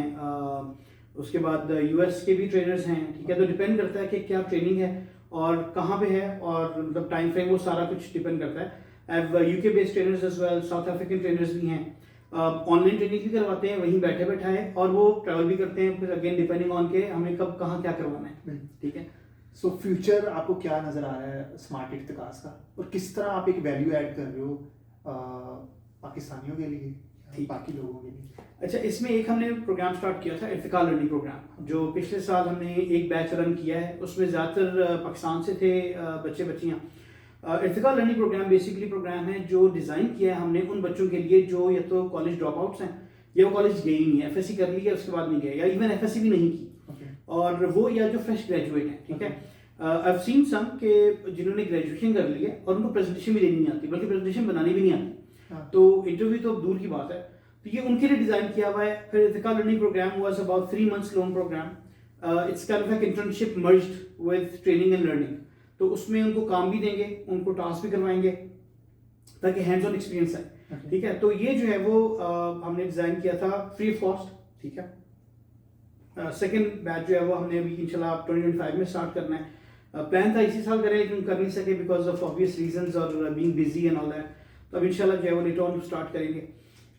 उसके बाद यूएस के भी ट्रेनर्स हैं, ठीक है। तो डिपेंड करता है कि क्या ट्रेनिंग है और कहाँ पे है और मतलब टाइम फ्रेम, वो सारा कुछ डिपेंड करता है। अब UK based trainers as well, South African trainers भी हैं, ऑनलाइन ट्रेनिंग भी करवाते हैं वहीं बैठे बैठाए, और वो ट्रैवल भी करते हैं, फिर अगेन डिपेंडिंग ऑन के हमें कब कहाँ क्या करवाना है, ठीक है। सो फ्यूचर आपको क्या नज़र आ रहा है स्मार्ट इर्तिकास का, और किस तरह आप एक वैल्यू ऐड कर रहे हो पाकिस्तानियों के लिए, बाकी लोगों के लिए? अच्छा, इसमें एक हमने प्रोग्राम स्टार्ट किया था इर्तिका लर्निंग प्रोग्राम, जो पिछले साल हमने एक बैच रन किया है। उसमें ज़्यादातर पाकिस्तान से थे बच्चे बच्चियाँ। Irtiqa learning programme basically programme है जो डिज़ाइन किया है हमने उन बच्चों के लिए जो या तो कॉलेज ड्रॉप आउट्स हैं या वो कॉलेज गए ही नहीं है, एफएससी कर ली है उसके बाद नहीं गए, या इवन एफएससी भी नहीं की, और वो या जो फ्रेश ग्रेजुएट हैं, ठीक है। आई हैव सीन सम के जिन्होंने ग्रेजुएशन कर ली है और उनको प्रेजेंटेशन भी देनी नहीं आती, बल्कि प्रेजेंटेशन बनानी भी नहीं आती, तो इंटरव्यू तो दूर की बात है। तो ये उनके लिए डिज़ाइन किया हुआ है। फिर Irtiqa learning programme was about 3 months long programme. It's kind of like internship merged with training and learning. तो उसमें उनको काम भी देंगे, उनको टास्क भी करवाएंगे ताकि हैंड्स ऑन एक्सपीरियंस आए, ठीक है। तो ये जो है वो हमने डिज़ाइन किया था फ्री ऑफ कॉस्ट, ठीक है। सेकेंड बैच जो है वो हमने अभी इंशाल्लाह 2025 में स्टार्ट करना है। प्लान था इसी साल करें लेकिन कर नहीं सके बिकॉज ऑफ ऑब्वियस रीजंस और being busy and all that. तो अब इंशाल्लाह जो है वो लेटर ऑन स्टार्ट करेंगे,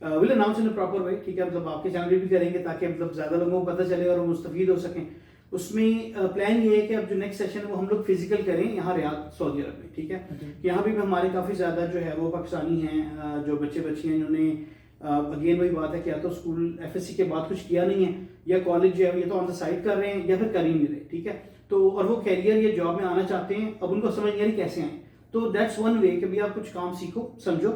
will announce in a proper way, ठीक है। मतलब आपके चैनल भी करेंगे ताकि मतलब ज़्यादा लोगों को पता चले और वो मुस्तफीद हो सकें। उसमें प्लान ये है कि अब जो नेक्स्ट सेशन है वो हम लोग फिजिकल करें यहाँ रियाद सऊदी अरब में, ठीक है। यहाँ भी हमारे काफ़ी ज़्यादा जो है वो पाकिस्तानी हैं, जो बच्चे बच्चियाँ जिन्होंने अगेन वही बात है कि या तो स्कूल एफएससी के बाद कुछ किया नहीं है, या कॉलेज जो है या तो ऑन द साइड कर रहे हैं या फिर कर ही नहीं रहे, ठीक है। तो और वो कैरियर या जॉब में आना चाहते हैं, अब उनको समझ नहीं आ रही कैसे आए। तो दैट्स वन वे कि भैया आप कुछ काम सीखो समझो।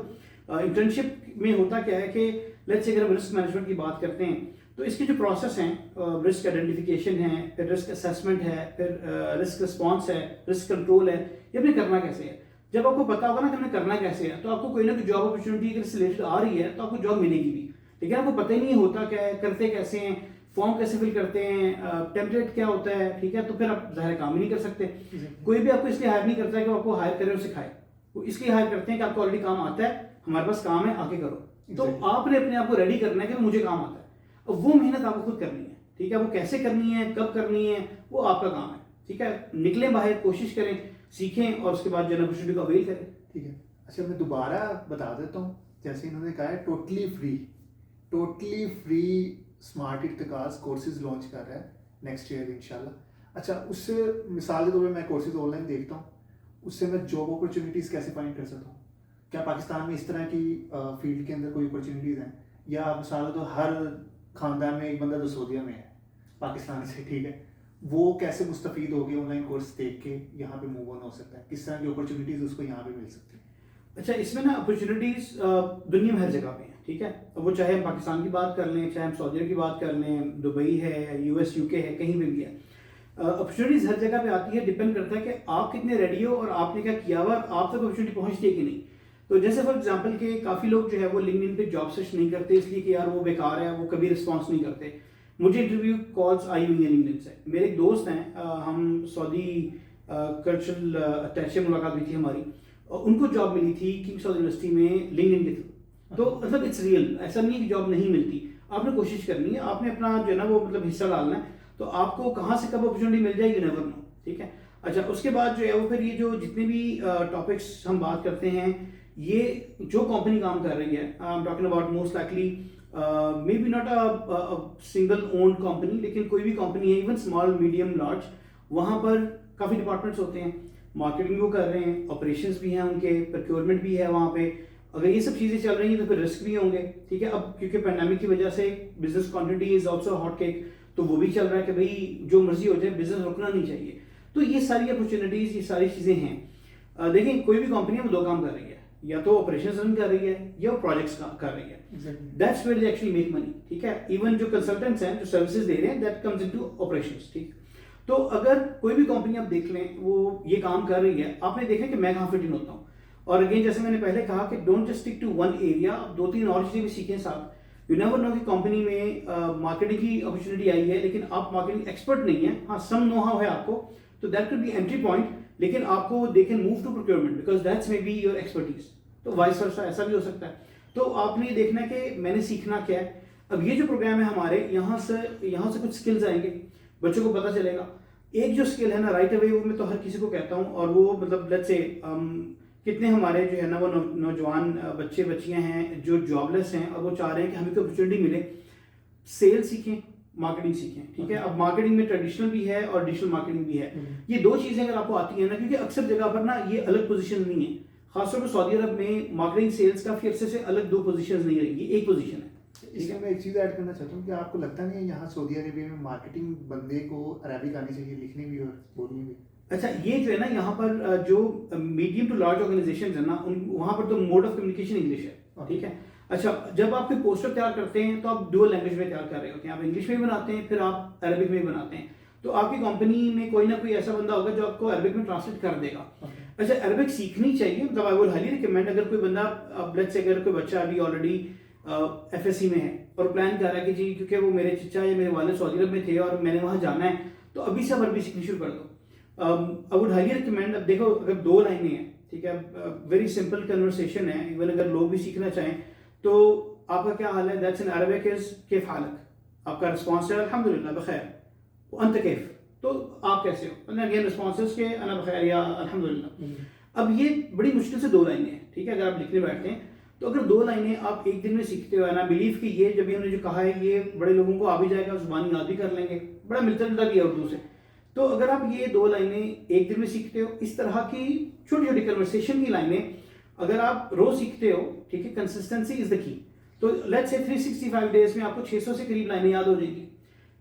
इंटर्नशिप में होता क्या है कि लेट्स से अगर हम रिस्क मैनेजमेंट की बात करते हैं तो इसके जो प्रोसेस हैं, रिस्क आइडेंटिफिकेशन है, फिर रिस्क असेसमेंट है, फिर रिस्क रिस्पॉन्स है, रिस्क कंट्रोल है, ये हमें करना कैसे है। जब आपको पता होगा ना कि हमें करना कैसे है, तो आपको कोई ना कोई जॉब अपॉर्चुनिटी अगर रिलेटेड आ रही है तो आपको जॉब मिलेगी भी। लेकिन आपको पता ही नहीं होता क्या है, करते कैसे हैं, फॉर्म कैसे फिल करते हैं, टेम्पलेट क्या होता है, ठीक है, तो फिर आप ज़ाहिर काम ही नहीं कर सकते। कोई भी आपको इसलिए हायर नहीं करता है कि आपको हायर करे और सिखाए, वो इसलिए हायर करते हैं कि आपको ऑलरेडी काम आता है, हमारे पास काम है, आके करो। तो आपने अपने आप को रेडी करना है कि मुझे काम आता है, और वो मेहनत आपको खुद करनी है, ठीक है। वो कैसे करनी है, कब करनी है, वो आपका काम है, ठीक है। निकलें बाहर, कोशिश करें, सीखें, और उसके बाद जो अपॉर्चुनिटी को अवेल करें, ठीक है। अच्छा, मैं दोबारा बता देता हूँ, जैसे इन्होंने कहा है totally free smart Irtikaz courses launch कर रहा है नेक्स्ट ईयर इंशाल्लाह। अच्छा, उससे मिसाल के तौर पर मैं कोर्सेज ऑनलाइन देखता हूँ, उससे मैं जॉब अपॉर्चुनिटीज़ कैसे फाइंड कर सकता हूँ? क्या पाकिस्तान में इस तरह की फील्ड के अंदर कोई अपॉर्चुनिटीज़ हैं, या मिसाल तो हर ख़ानदान में एक बंदा तो सऊदीया में है पाकिस्तान से, ठीक है, वो कैसे मुस्तफ़ीद होगी ऑनलाइन कोर्स देख के यहाँ पे मूव ऑन हो सकता है? किस तरह की अपॉर्चुनिटीज़ उसको यहाँ पे मिल सकती है? अच्छा, इसमें ना अपॉर्चुनिटीज़ दुनिया में हर जगह पे हैं, ठीक है। अब वो चाहे हम पाकिस्तान की बात कर लें, चाहे हम सऊदी की बात कर लें, दुबई है, यूएस यूके है, कहीं पे भी है, अपॉर्चुनिटीज़ हर जगह पे आती है। डिपेंड करता है कि आप कितने रेडी हो और आपने क्या किया हुआ, आप तक अपॉर्चुनिटी पहुँचती है कि नहीं। तो जैसे फॉर एग्जांपल के काफ़ी लोग जो है वो लिंक्डइन पे जॉब सर्च नहीं करते, इसलिए कि यार वो बेकार है, वो कभी रिस्पॉन्स नहीं करते। मुझे इंटरव्यू कॉल्स आई हुई हैं लिंक्डइन से। मेरे एक दोस्त हैं, हम सऊदी कल्चरल अटैचे मुलाकात हुई थी हमारी, और उनको जॉब मिली थी किंग सऊद यूनिवर्सिटी में लिंक्डइन के थ्रू। तो मतलब इट्स रियल, ऐसा नहीं है कि जॉब नहीं मिलती, आपने कोशिश करनी है, आपने अपना जो है ना वो मतलब हिस्सा डालना है, तो आपको कहाँ से कब अपॉर्चुनिटी मिल जाएगी नेवर नो, ठीक है। अच्छा, उसके बाद जो है वो फिर ये जो जितने भी टॉपिक्स हम बात करते हैं, ये जो कंपनी काम कर रही है, I am talking about most likely may be not a single owned company, लेकिन कोई भी कंपनी है, इवन स्मॉल मीडियम लार्ज, वहाँ पर काफ़ी डिपार्टमेंट्स होते हैं, मार्केटिंग भी वो कर रहे हैं, ऑपरेशंस भी हैं उनके, प्रोक्योरमेंट भी है वहाँ पे। अगर ये सब चीज़ें चल रही हैं तो फिर रिस्क भी होंगे, ठीक है। अब क्योंकि पैंडेमिक की वजह से business quantity is also hot cake, तो वो भी चल रहा है कि भाई जो मर्जी हो जाए, बिजनेस रुकना नहीं चाहिए। तो ये सारी अपॉर्चुनिटीज़, ये सारी चीज़ें हैं। देखिए, कोई भी कंपनी है वो दो काम कर रही है, या तो ऑपरेशंस रन कर रही है या वो प्रोजेक्ट्स कर रही है। That's where they actually make money, ठीक है। इवन जो कंसल्टेंट्स हैं, जो सर्विसेज दे रहे हैं, दैट कम्स इनटू ऑपरेशंस, ठीक। तो अगर कोई भी कंपनी आप देख लें वो ये काम कर रही है, आपने देखा कि मैं कहाँ फिट इन होता हूँ। और अगेन, जैसे मैंने पहले कहा कि don't just stick to one area, आप दो तीन और चीज़ें भी सीखें साथ। यू नेवर नो कि कंपनी में मार्केटिंग की अपॉर्चुनिटी आई है, लेकिन आप मार्केटिंग एक्सपर्ट नहीं है, हाँ सम नो हाउ है आपको, तो that could be entry point, लेकिन आपको they can move to procurement because that's may be your expertise. तो वाइस वर्सा ऐसा भी हो सकता है। तो आपने देखना है कि मैंने सीखना क्या है। अब ये जो प्रोग्राम है हमारे, यहाँ से कुछ स्किल्स आएंगे, बच्चों को पता चलेगा। एक जो स्किल है ना राइट अवे, वो मैं तो हर किसी को कहता हूँ, और वो मतलब लेट्स से कितने हमारे जो है ना वो नौजवान बच्चे बच्चियां हैं जो जॉबलेस हैं और वो चाह रहे हैं कि हमें कोई अपॉर्चुनिटी मिले, सेल सीखें, मार्केटिंग सीखें, ठीक है। अब मार्केटिंग में ट्रेडिशनल भी है और डिजिटल मार्केटिंग भी है। ये दो चीज़ें अगर आपको आती है ना, क्योंकि अक्सर जगह पर ना ये अलग पोजीशन नहीं है, खासतौर पर सऊदी अरब में मार्केटिंग सेल्स काफी अरसे से अलग दो पोजीशंस नहीं रहेंगी, एक पोजीशन है। इसमें मैं एक चीज़ ऐड करना चाहता हूँ कि आपको लगता नहीं है यहाँ सऊदी अरेबिया में मार्केटिंग बंदे को अरबिक आनी चाहिए, लिखनी भी और बोलनी भी? अच्छा, ये जो है ना यहाँ पर जो मीडियम टू लार्ज ऑर्गेनाइजेशन है ना, वहाँ पर तो मोड ऑफ कम्युनिकेशन इंग्लिश है, ठीक है। अच्छा, जब आप कोई पोस्टर तैयार करते हैं तो आप डुअल लैंग्वेज में तैयार कर रहे होते हैं, आप इंग्लिश में भी बनाते हैं, फिर आप अरबिक में भी बनाते हैं। तो आपकी कंपनी में कोई ना कोई ऐसा बंदा होगा जो आपको अरबिक में ट्रांसलेट कर देगा। अच्छा, अरबिक सीखनी चाहिए, मतलब आई वुड हाईली रिकमेंड। अगर कोई बंदा, अब लेट्स से अगर कोई बच्चा अभी ऑलरेडी एफएससी में है और प्लान कर रहा है कि जी क्योंकि वो मेरे चचा या मेरे वालिद सऊदी अरब में थे और मैंने वहाँ जाना है, तो अभी से आप अरबी सीखनी शुरू कर दो। I would highly recommend. अब देखो, अगर दो लाइनें हैं, ठीक है, वेरी सिंपल कन्वर्सेशन है, इवन अगर लोग भी सीखना चाहें तो आपका क्या हाल है, that's in Arabic is Kaif हालक, आपका रिस्पॉन्स है अल्हम्दुलिल्लाह बखैर, अंत कैफ, तो आप कैसे हो, अगेन रिस्पॉन्सेस के अना बखैर या अल्हम्दुलिल्लाह। अब ये बड़ी मुश्किल से दो लाइनें हैं, ठीक है, अगर आप लिखने बैठते हैं तो अगर दो लाइनें आप एक दिन में सीखते हो, ना बिलीव कि ये जब हमने जो कहा है ये बड़े लोगों को आ भी जाएगा, जुबानी याद भी कर लेंगे, बड़ा मिलता जुलता भी है उर्दू से। तो अगर आप ये दो लाइनें एक दिन में सीखते हो, इस तरह की छोटी छोटी कन्वर्सेशन की लाइनें अगर आप रोज सीखते हो, ठीक है, कंसिस्टेंसी इज द की। तो लेट्स से 365 डेज में आपको 600 से करीब लाइनें याद हो जाएगी।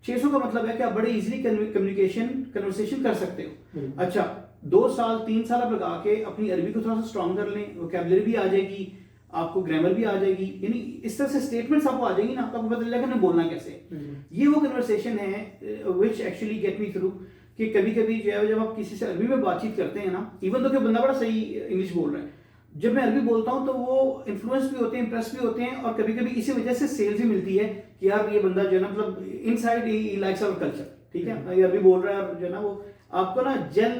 600 का मतलब है कि आप बड़े इजीली कन्वर्सेशन कर सकते हो। अच्छा, 2 साल 3 साल आप लगा के अपनी अरबी को थोड़ा सा स्ट्रॉन्ग कर लें, वोकैबुलरी भी आ जाएगी, आपको ग्रामर भी आ जाएगी, यानी इस तरह से स्टेटमेंट्स आपको आ जाएंगी ना, तो आपको पता चलेगा कि बोलना कैसे है। ये वो कन्वर्सेशन है which actually get me through, कि कभी कभी जो है जब आप किसी से अरबी में बातचीत करते हैं ना, इवन तो कि बंदा बड़ा सही इंग्लिश बोल रहा है, जब मैं अरबी बोलता हूँ तो वो इन्फ्लुएंस भी होते हैं, इंप्रेस भी होते हैं, और कभी कभी इसी वजह से सेल्स भी मिलती है कि यार ये बंदा जो है ना, मतलब इनसाइड ही लाइक्स आवर कल्चर, ठीक है, ये अरबी बोल रहा है, और जो है ना वो आपको ना जेल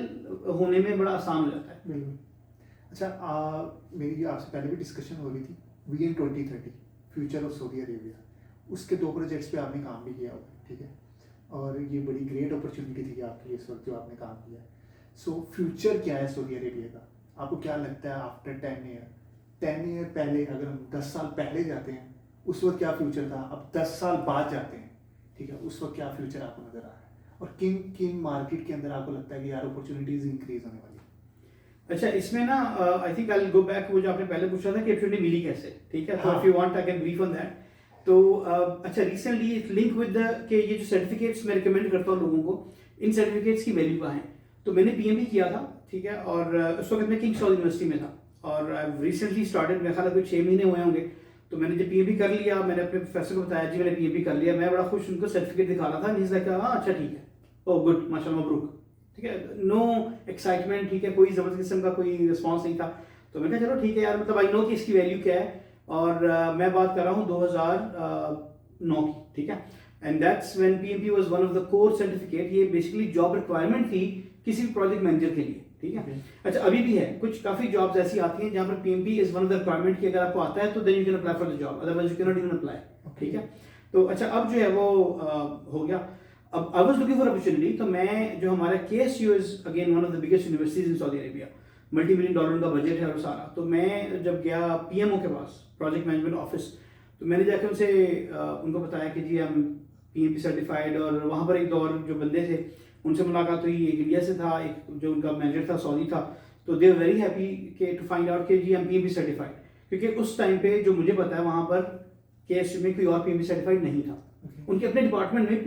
होने में बड़ा आसान हो जाता है। अच्छा, मेरी आपसे पहले भी डिस्कशन हो रही थी vision 2030 future of Saudi Arabia, उसके 2 प्रोजेक्ट्स पे आपने काम भी किया हुआ है, ठीक है, और ये बड़ी ग्रेट अपॉर्चुनिटी थी आपके लिए इस वक्त जो आपने काम किया है। सो फ्यूचर क्या है सऊदी अरेबिया का, आपको क्या लगता है आफ्टर 10 ईयर पहले, अगर हम 10 साल पहले जाते हैं उस वक्त क्या फ्यूचर था, अब 10 साल बाद जाते हैं, ठीक है, उस वक्त क्या फ्यूचर आपको नजर आ रहा है, और किन किन मार्केट के अंदर आपको लगता है कि यार अपॉर्चुनिटीज इंक्रीज होने वाली है? अच्छा, इसमें ना आई think I will go back, वो जो आपने पहले पूछा था कि अपॉर्चुनिटी मिली कैसे, ठीक है, तो if you want I can brief on that. तो अच्छा, रिसेंटली लिंक विद के ये जो सर्टिफिकेट्स मैं रिकमेंड करता हूँ लोगों को, इन सर्टिफिकेट्स की वैल्यू क्या है। तो मैंने पीएमबी किया था, ठीक है, और उस वक्त मैं किंग्स कॉलेज यूनिवर्सिटी में था, और आई रिसेंटली स्टार्टेड, मेरे ख्याल कुछ 6 महीने हुए होंगे। तो मैंने जब पीएमबी कर लिया, मैंने अपने प्रोफेसर को बताया जी मैंने पीएमबी कर लिया, मैं बड़ा खुश उनको सर्टिफिकेट दिखा रहा था, मींस लाइक हाँ अच्छा ठीक है, ओह गुड, माशाल्लाह मबरूक, ठीक है, नो एक्साइटमेंट, ठीक है, कोई जबरदस्त किस्म का कोई रिस्पॉन्स नहीं था। तो मैंने कहा चलो ठीक है यार, मतलब आई नो कि इसकी वैल्यू क्या है, और मैं बात कर रहा हूँ 2009 की, ठीक है, and that's when PMB was one of the core certificate. ये बेसिकली जॉब रिक्वायरमेंट थी किसी भी प्रोजेक्ट मैनेजर के लिए, ठीक है। अच्छा, अभी भी है, कुछ काफी जॉब्स ऐसी आती हैं जहां पर PMB is one of the requirement की अगर आपको आता है तो then you can apply for the job, otherwise you can not even apply, ठीक है। तो अच्छा, अब जो है वो हो गया, अब I was looking for opportunity. तो मैं जो हमारा KSU is again one of the biggest universities in Saudi Arabia, $multi-million का बजट है और सारा। तो मैं जब गया पीएमओ के पास, प्रोजेक्ट मैनेजमेंट ऑफिस, तो मैंने जाकर उनसे उनको बताया कि जी हम पीएमबी सर्टिफाइड, और वहाँ पर एक दो और जो बंदे थे उनसे मुलाकात हुई, एक इंडिया से था, एक जो उनका मैनेजर था सऊदी था। तो दे वर वेरी हैप्पी के टू फाइंड आउट कि जी हम पीएमबी सर्टिफाइड, क्योंकि उस टाइम पे जो मुझे पता है वहाँ पर केएसयू में कोई और पीएमबी सर्टिफाइड नहीं था। उनके अपने डिपार्टमेंट में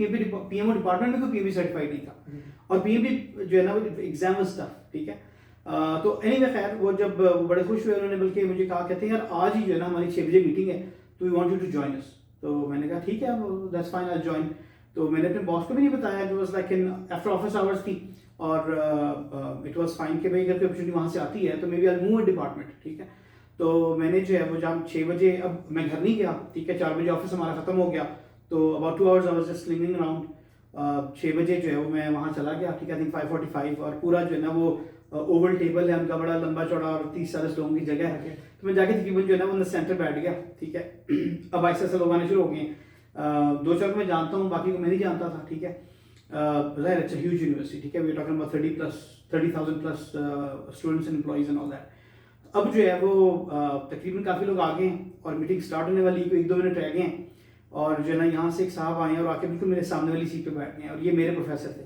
पीएमओ डिपार्टमेंट में कोई पीएमबी सर्टिफाइड नहीं था, और पीएमबी जो है ना वो एग्जाम वाज टफ, ठीक है। तो एनीवे खैर, वो जब बड़े खुश हुए, उन्होंने बल्कि मुझे कहा, कहते हैं यार आज ही जो है ना हमारी 6 बजे मीटिंग है, तो we want you to join us. तो मैंने कहा ठीक है, दैट्स फाइन, आई ज्वाइन। तो मैंने अपने बॉस को भी नहीं बताया, जो was like in after office hours थी, और इट वाज फाइन कि भाई अगर कोई अपॉर्चुनिटी वहाँ से आती है तो maybe I move department, ठीक है। तो मैंने जो है वो जब 6 बजे, अब मैं घर नहीं गया, ठीक है, 4 बजे ऑफिस हमारा खत्म हो गया, तो about 2 hours I was just slinging around. 6 बजे जो है वो मैं वहाँ चला गया, ठीक है, आई थिंक 5:45, और पूरा जो है ना वो ओवल टेबल है उनका, बड़ा लंबा चौड़ा, और 30-40 लोगों की जगह है। तो मैं जाके तकरीबन जो है ना वो सेंटर बैठ गया, ठीक है। अब ऐसे ऐसे लोग आने शुरू हो गए, 2-4 मैं जानता हूँ, बाकी को मैं नहीं जानता था, ठीक है। इट्स अ ह्यूज यूनिवर्सिटी, ठीक है, we are talking about 30,000 plus students and employees and all that. अब जो है वो तकरीबन काफ़ी लोग आ गए हैं, और मीटिंग स्टार्ट होने वाली, कोई 1-2 मिनट रह गए हैं, और जो है ना यहाँ से एक साहब आए और आके बिल्कुल मेरे सामने वाली सीट पे बैठ गए, और ये मेरे प्रोफेसर थे,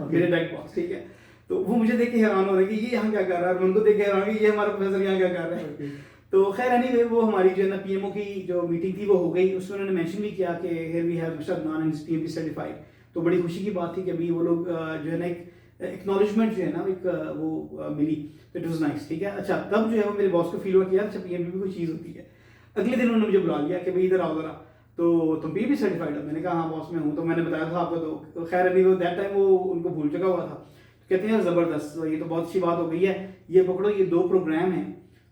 मेरे डायरेक्ट बॉस, ठीक है। तो वो मुझे देख के हैरान हो रहे कि ये यहाँ क्या कर रहा है, और उनको देख के हैरान कि ये हमारा प्रोफेसर यहाँ क्या कर रहा है। तो खैर एनीवे, वो हमारी जो है ना पीएमओ की जो मीटिंग थी वो हो गई। उसमें उन्होंने मेंशन भी किया कि here we have mister Adnan is PMB certified. तो बड़ी खुशी की बात थी कि अभी वो लोग जो है ना एक एक्नॉलेजमेंट जो है ना एक वो मिली, तो इट वाज नाइस, ठीक है। अच्छा, तब जो है वो मेरे बॉस को फील हुआ कि यार अच्छा पीएमबी भी कोई चीज़ होती है। अगले दिन उन्होंने मुझे बुला लिया कि भाई इधर आओ जरा, तो तुम पीएमबी सर्टिफाइड हो? मैंने कहा हाँ बॉस मैं हूँ। तो मैंने बताया था आपको, तो खैर अभी वो दैट टाइम वो उनको भूल चुका हुआ था। तो कहते हैं यार ज़बरदस्त, ये तो बहुत अच्छी बात हो गई है, ये पकड़ो, ये 2 प्रोग्राम हैं,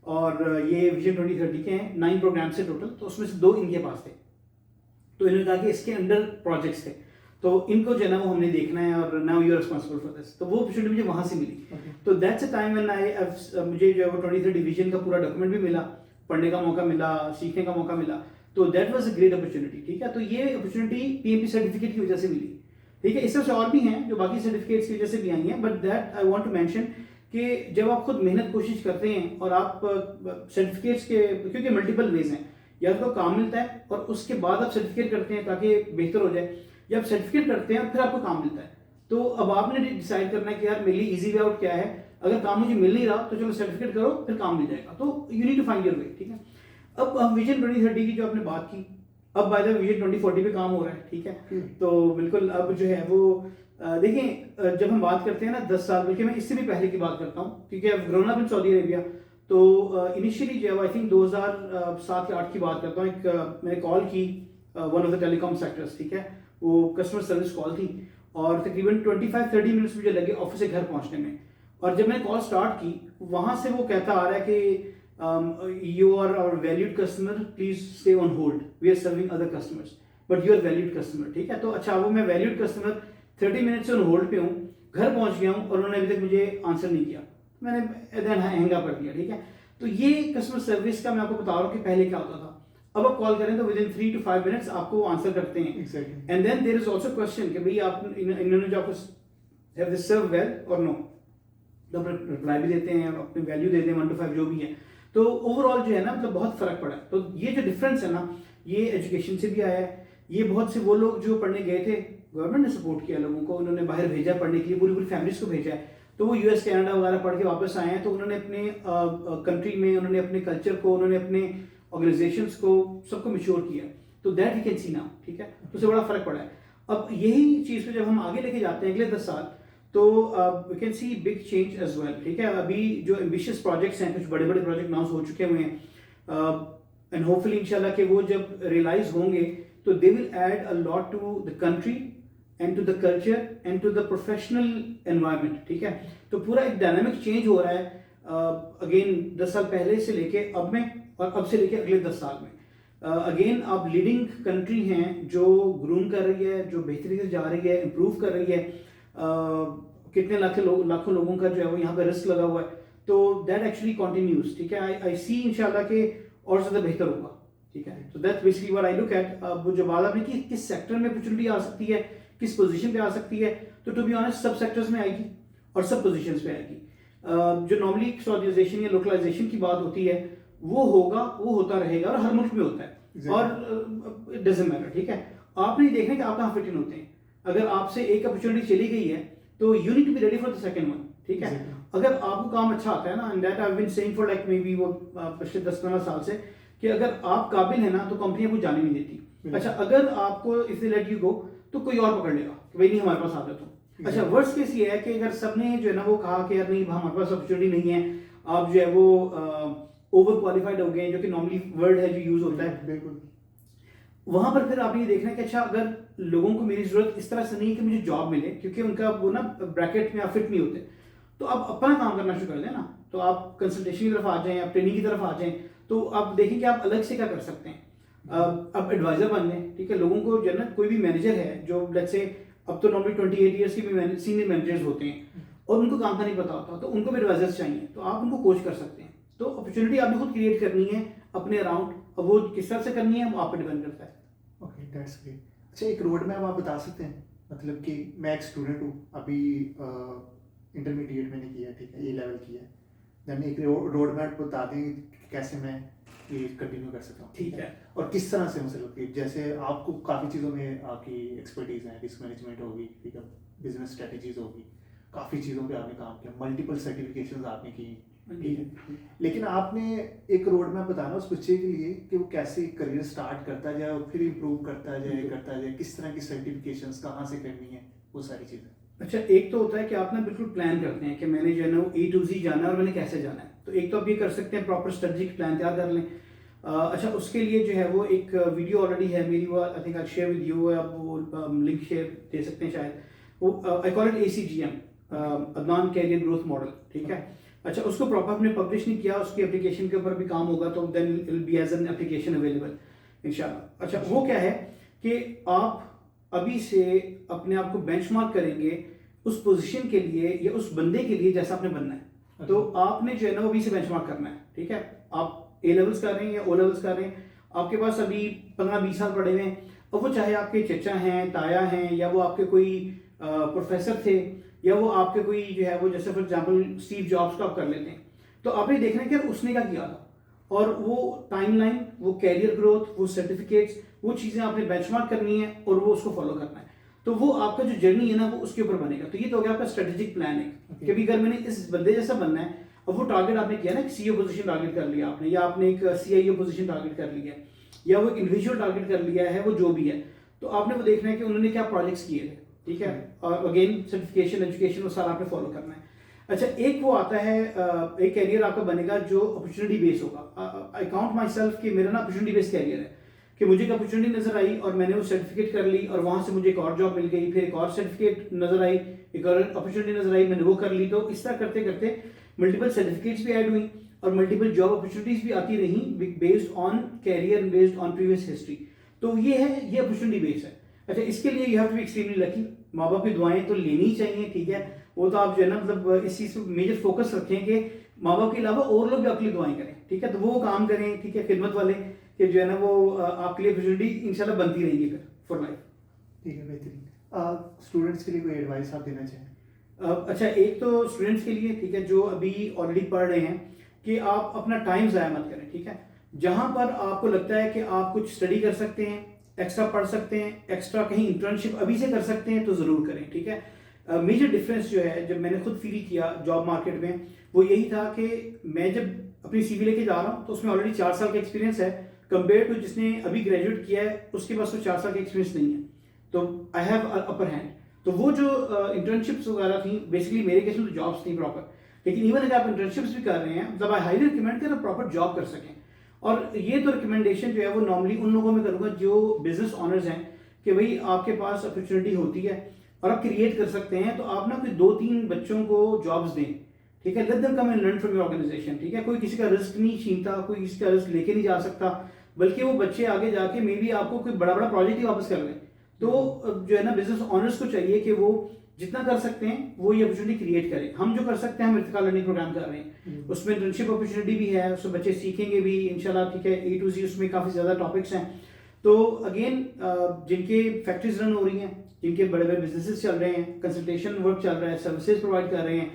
और ये विजन 2030 के हैं, 9 प्रोग्राम से टोटल, तो उसमें से 2 इनके पास थे। तो इन्होंने कहा कि इसके अंडर प्रोजेक्ट्स थे, तो इनको जो है ना वो हमने देखना है, और now you are responsible for this. तो वो अपॉर्चुनिटी मुझे वहाँ से मिली। तो दैट्स अ टाइम व्हेन मुझे जो है वो 2030 विजन का पूरा डॉक्यूमेंट भी मिला, पढ़ने का मौका मिला, सीखने का मौका मिला। तो that was a great opportunity, ठीक है। तो ये अपॉर्चुनिटी पीएमबी सर्टिफिकेट की वजह से मिली, ठीक है। इससे और भी हैं जो बाकी सर्टिफिकेट्स की वजह से भी आई हैं, but that I want to mention कि जब आप खुद मेहनत कोशिश करते हैं, और आप सर्टिफिकेट्स के, क्योंकि मल्टीपल वेज हैं, या तो काम मिलता है और उसके बाद आप सर्टिफिकेट करते हैं ताकि बेहतर हो जाए, या आप सर्टिफिकेट करते हैं और फिर आपको काम मिलता है। तो अब आपने डिसाइड करना है कि यार मेरे लिए इजी वे आउट क्या है, अगर काम मुझे मिल नहीं रहा तो चलो सर्टिफिकेट करो, फिर काम मिल जाएगा। तो you need to find your way, ठीक है। अब हम विजन 2030 की जो आपने बात की, अब बाय द विजन 2040 पे काम हो रहा है, ठीक है। तो बिल्कुल अब जो है वो देखें, जब हम बात करते हैं ना 10 साल, बल्कि मैं इससे भी पहले की बात करता हूँ, क्योंकि अब grown up in Saudi Arabia, तो इनिशियली जो है आई थिंक 2007 या 8 की बात करता हूँ, एक मैंने कॉल की one of the telecom sectors, ठीक है, वो कस्टमर सर्विस कॉल थी और तकरीबन 25-30 मिनट्स मुझे लगे ऑफिस से घर पहुंचने में। और जब मैंने कॉल स्टार्ट की वहां से वो कहता आ रहा है कि you are our valued customer, please stay on hold, we are serving other customers but you are valued customer, ठीक है। तो अच्छा, वो मैं वैल्यूड कस्टमर 30 मिनट से ऑन होल्ड पे हूँ, घर पहुंच गया हूँ और उन्होंने अभी तक मुझे आंसर नहीं किया, मैंने देन हैंग अप कर दिया, ठीक है। तो ये कस्टमर सर्विस का मैं आपको बता रहा हूँ कि पहले क्या होता था। अब आप कॉल करें तो विद इन 3 to 5 मिनट्स आपको आंसर करते हैं। And then there is also question कि भाई आप इन्होंने जो आपको हैव दिस सर्व वेल और नो, तो आप रिप्लाई भी देते हैं, अपनी वैल्यू देते हैं 1 to 5 जो भी है। तो ओवरऑल जो है ना, मतलब बहुत फर्क पड़ा है। तो ये जो डिफरेंस है ना, ये एजुकेशन से भी आया है। ये बहुत से वो लोग जो पढ़ने गए थे, गवर्नमेंट ने सपोर्ट किया लोगों को, उन्होंने बाहर भेजा पढ़ने के लिए, पूरी पूरी फैमिलीज को भेजा है। तो वो यूएस कनाडा वगैरह पढ़ के वापस आए हैं, तो उन्होंने अपने कंट्री में, उन्होंने अपने कल्चर को, उन्होंने अपने ऑर्गेनाइजेशंस को, सबको मैच्योर किया। तो that we can see now, ठीक है। तो उससे बड़ा फर्क पड़ा है। अब यही चीज़ को जब हम आगे लेके जाते हैं अगले 10 साल, तो we can see big change as well, ठीक है। अभी जो एम्बिशियस प्रोजेक्ट्स हैं, कुछ बड़े बड़े प्रोजेक्ट अनाउंस हो चुके हुए हैं एंड होपफुली इंशाल्लाह कि वो जब रियलाइज होंगे तो they will add a lot to the country and to the culture and to the professional environment, ठीक है। तो पूरा एक डायनामिक चेंज हो रहा है अगेन 10 साल पहले से लेके अब में, और अब से लेके अगले 10 साल में। अगेन आप लीडिंग कंट्री हैं जो ग्रूम कर रही है, जो बेहतरी से जा रही है, इम्प्रूव कर रही है। कितने लाखों लोगों का जो है वो यहाँ पे रिस्क लगा हुआ है। तो दैट एक्चुअली कंटिन्यूज, ठीक है। आई सी इंशाल्लाह के और ज़्यादा बेहतर होगा, ठीक है। तो that's basically what I look at. अब जो बात आपने की किस सेक्टर में अपॉर्चुनिटी आ सकती है, किस पोजीशन पे आ सकती है, तो टू बी ऑनेस्ट सब सेक्टर्स में आएगी और सब पोजीशंस पे आएगी। जो नॉर्मली एक्सटर्नलाइजेशन या लोकलाइजेशन की बात होती है वो होगा, वो होता रहेगा और हर मुल्क में होता है और इट डजंट मैटर, ठीक है। आप नहीं देखना कि आप कहाँ फिट इन होते हैं। अगर आपसे एक अपॉर्चुनिटी चली गई है तो you need to be ready for the second one, ठीक है। अगर आपको काम अच्छा आता है ना, and that I have been saying for like maybe वो पिछले 10-15 साल से, कि अगर आप काबिल है ना तो कंपनी आपको जाने नहीं देती। अच्छा, अगर आपको if they let you go तो कोई और पकड़ लेगा कि भाई नहीं हमारे पास आ जाओ तुम। अच्छा, वर्स्ट केस ये है कि अगर सबने जो है ना वो कहा कि यार नहीं हमारे पास अपॉर्चुनिटी नहीं है, आप जो है वो ओवर क्वालिफाइड हो गए, जो कि नॉर्मली वर्ड है जो यूज होता है, बिल्कुल। वहां पर फिर आपने ये देखना है कि अच्छा, अगर लोगों को मेरी जरूरत इस तरह से नहीं है कि मुझे जॉब मिले, क्योंकि उनका वो ना ब्रैकेट में आप फिट नहीं होते, तो आप अपना काम करना शुरू कर दें ना। तो आप कंसल्टेशन की तरफ आ जाएं, आप ट्रेनिंग की तरफ आ जाएं, तो आप देखें कि आप अलग से क्या कर सकते हैं। अब एडवाइजर बन जाए, ठीक है। लोगों को जो है ना, कोई भी मैनेजर है जो लेट्स से अब तो नॉर्मली 28 ईयर्स की भी सीनियर मैनेजर्स होते हैं और उनको काम का नहीं पता होता, तो उनको भी एडवाइजर्स चाहिए, तो आप उनको कोच कर सकते हैं। तो अपॉर्चुनिटी आपने खुद क्रिएट करनी है अपने अराउंड, अब वो किस तरह से करनी है वो आप पे डिपेंड करता है। Okay, that's great. अच्छा, एक रोड मैप आप बता सकते हैं, मतलब कि मैं एक स्टूडेंट हूँ, अभी इंटरमीडिएट मैंने किया, ठीक है, A लेवल किया, देन एक रोड मैप बता दें कैसे मैं ये कंटिन्यू कर सकता हूँ, ठीक है। और किस तरह से, मतलब कि जैसे आपको काफ़ी चीज़ों में आपकी एक्सपर्टीज है, रिस्क मैनेजमेंट होगी, ठीक है, बिजनेस स्ट्रेटजीज होगी, काफ़ी चीज़ों पे आपने काम किया, मल्टीपल सर्टिफिकेशंस आपने की, ठीक है। लेकिन आपने एक रोड मैप बताना उस बच्चे के लिए कि वो कैसे करियर स्टार्ट करता जाए और फिर इम्प्रूव करता जाए, किस तरह की सर्टिफिकेशंस कहाँ से करनी है, वो सारी चीज़ें। अच्छा, एक तो होता है कि आप ना बिल्कुल प्लान करते हैं कि मैंने जो है ना A to Z जाना है और मैंने कैसे जाना है। तो एक तो आप ये कर सकते हैं, प्रॉपर स्ट्रेटजिक प्लान तैयार कर लें। अच्छा, उसके लिए जो है वो एक वीडियो ऑलरेडी है मेरी, वो I think I share with you, आप वो लिंक शेयर दे सकते हैं शायद, वो I call it ACGM, Adnan career growth model, ठीक है। अच्छा, उसको प्रॉपर हमने पब्लिश नहीं किया, उसकी एप्लीकेशन के ऊपर भी काम होगा, तो then it will be as an application available इंशाल्लाह। अच्छा, वो क्या है कि आप अभी से अपने आप को बेंचमार्क करेंगे उस पोजीशन के लिए या उस बंदे के लिए जैसा आपने बनना है। तो आपने जो है ना वो अभी से बेंचमार्क करना है, ठीक है। आप A लेवल्स कर रहे हैं या O लेवल्स कर रहे हैं, आपके पास अभी 15-20 साल पड़े हुए हैं, अब वो चाहे आपके चचा हैं, ताया हैं, या वो आपके कोई प्रोफेसर थे, या वो आपके कोई जो है वो, जैसे फॉर एग्जांपल स्टीव जॉब्स का आप कर लेते हैं, तो आपने देखना है कि उसने क्या किया था, और वो टाइमलाइन, वो कैरियर ग्रोथ, वो सर्टिफिकेट्स, वो चीज़ें आपने बेंचमार्क करनी है और वो उसको फॉलो करना है। तो वो आपका जो जर्नी है ना वो उसके ऊपर बनेगा। तो ये तो हो गया आपका स्ट्रेटेजिक प्लान है कि अभी अगर मैंने इस बंदे जैसा बनना है, अब वो टारगेट आपने किया ना, CEO पोजीशन टारगेट कर लिया आपने, या आपने एक CIO पोजीशन टारगेट कर लिया है, या वो इंडिविजुअल टारगेट कर लिया है, वो जो भी है, तो आपने वो देखना है कि उन्होंने क्या प्रोजेक्ट्स किए थे, ठीक है। और अगेन सर्टिफिकेशन, एजुकेशन, वो सारा आपने फॉलो करना है। अच्छा, एक वो आता है एक कैरियर आपका बनेगा जो अपॉर्चुनिटी बेस्ड होगा। आई काउंट माई सेल्फ कि मेरा ना अपॉर्चुनिटी बेस्ड कैरियर है, कि मुझे एक अपॉर्चुनिटी नजर आई और मैंने वो सर्टिफिकेट कर ली और वहां से मुझे एक और जॉब मिल गई, फिर एक और सर्टिफिकेट नजर आई, एक और अपॉर्चुनिटी नजर आई, मैंने वो कर ली। तो इस तरह करते करते मल्टीपल सर्टिफिकेट्स भी ऐड हुई और मल्टीपल जॉब अपॉर्चुनिटीज भी आती रही based on career, based on previous history. तो ये है, ये अपॉर्चुनिटी बेस्ड है। अच्छा, इसके लिए you have to be extremely lucky. माँ बाप की दुआएं तो लेनी चाहिए, ठीक है, वो तो आप जो है ना मतलब इस चीज पर मेजर फोकस रखें कि माँ बाप के अलावा और लोग भी आपके लिए दुआएं करें, ठीक है, तो वो काम करें, ठीक है, खिदमत वाले, कि जो है ना वो आपके लिए अपॉर्चुनिटी इंशाल्लाह बनती रहेगी फिर फॉर लाइफ। ठीक है, बेहतरीन। स्टूडेंट्स के लिए कोई एडवाइस आप देना चाहें? अच्छा, एक तो स्टूडेंट्स के लिए, ठीक है, जो अभी ऑलरेडी पढ़ रहे हैं, कि आप अपना टाइम ज़ाया मत करें, ठीक है। जहां पर आपको लगता है कि आप कुछ स्टडी कर सकते हैं, एक्स्ट्रा पढ़ सकते हैं, एक्स्ट्रा कहीं इंटर्नशिप अभी से कर सकते हैं, तो ज़रूर करें, ठीक है। मेजर डिफरेंस जो है, जब मैंने खुद फील किया जॉब मार्केट में, वो यही था कि मैं जब अपनी सीवी लेके जा रहा हूँ तो उसमें ऑलरेडी 4 साल का एक्सपीरियंस है, कंपेयर टू जिसने अभी ग्रेजुएट किया है उसके पास तो 4 साल का एक्सपीरियंस नहीं है, तो आई हैव अपर हैंड। तो वो जो इंटर्नशिप्स वगैरह थी, बेसिकली मेरे केस में तो जॉब्स थी प्रॉपर, लेकिन इवन अगर आप इंटर्नशिप्स भी कर रहे हैं, मतलब आई हाईली रिकमेंड कि आप प्रॉपर जॉब कर सकें। और ये तो रिकमेंडेशन जो है वो नॉर्मली उन लोगों में करूँगा जो बिजनेस ऑनर्स हैं, कि भाई आपके पास अपॉर्चुनिटी होती है और आप क्रिएट कर सकते हैं, तो आप ना कोई 2-3 बच्चों को जॉब्स दें, ठीक है, let them come and learn from your organisation, ठीक है। कोई किसी का रिस्क नहीं छीनता, कोई किसी का रिस्क लेके नहीं जा सकता, बल्कि वो बच्चे आगे जाके मे बी आपको कोई बड़ा बड़ा प्रोजेक्ट ही वापस कर लें। तो जो है ना बिजनेस ऑनर्स को चाहिए कि वो जितना कर सकते हैं वो ये अपॉर्चुनिटी क्रिएट करें। हम जो कर सकते हैं, हम इर्तिका लर्निंग प्रोग्राम कर रहे हैं, उसमें इंटर्नशिप अपॉर्चुनिटी भी है, उसमें बच्चे सीखेंगे भी इंशाल्लाह, ठीक है, A to Z उसमें काफ़ी ज़्यादा टॉपिक्स हैं। तो अगेन जिनके फैक्ट्रीज रन हो रही हैं, जिनके बड़े बड़े बिजनेसेस चल रहे हैं, कंसल्टेशन वर्क चल रहा है, सर्विसेज प्रोवाइड कर रहे हैं,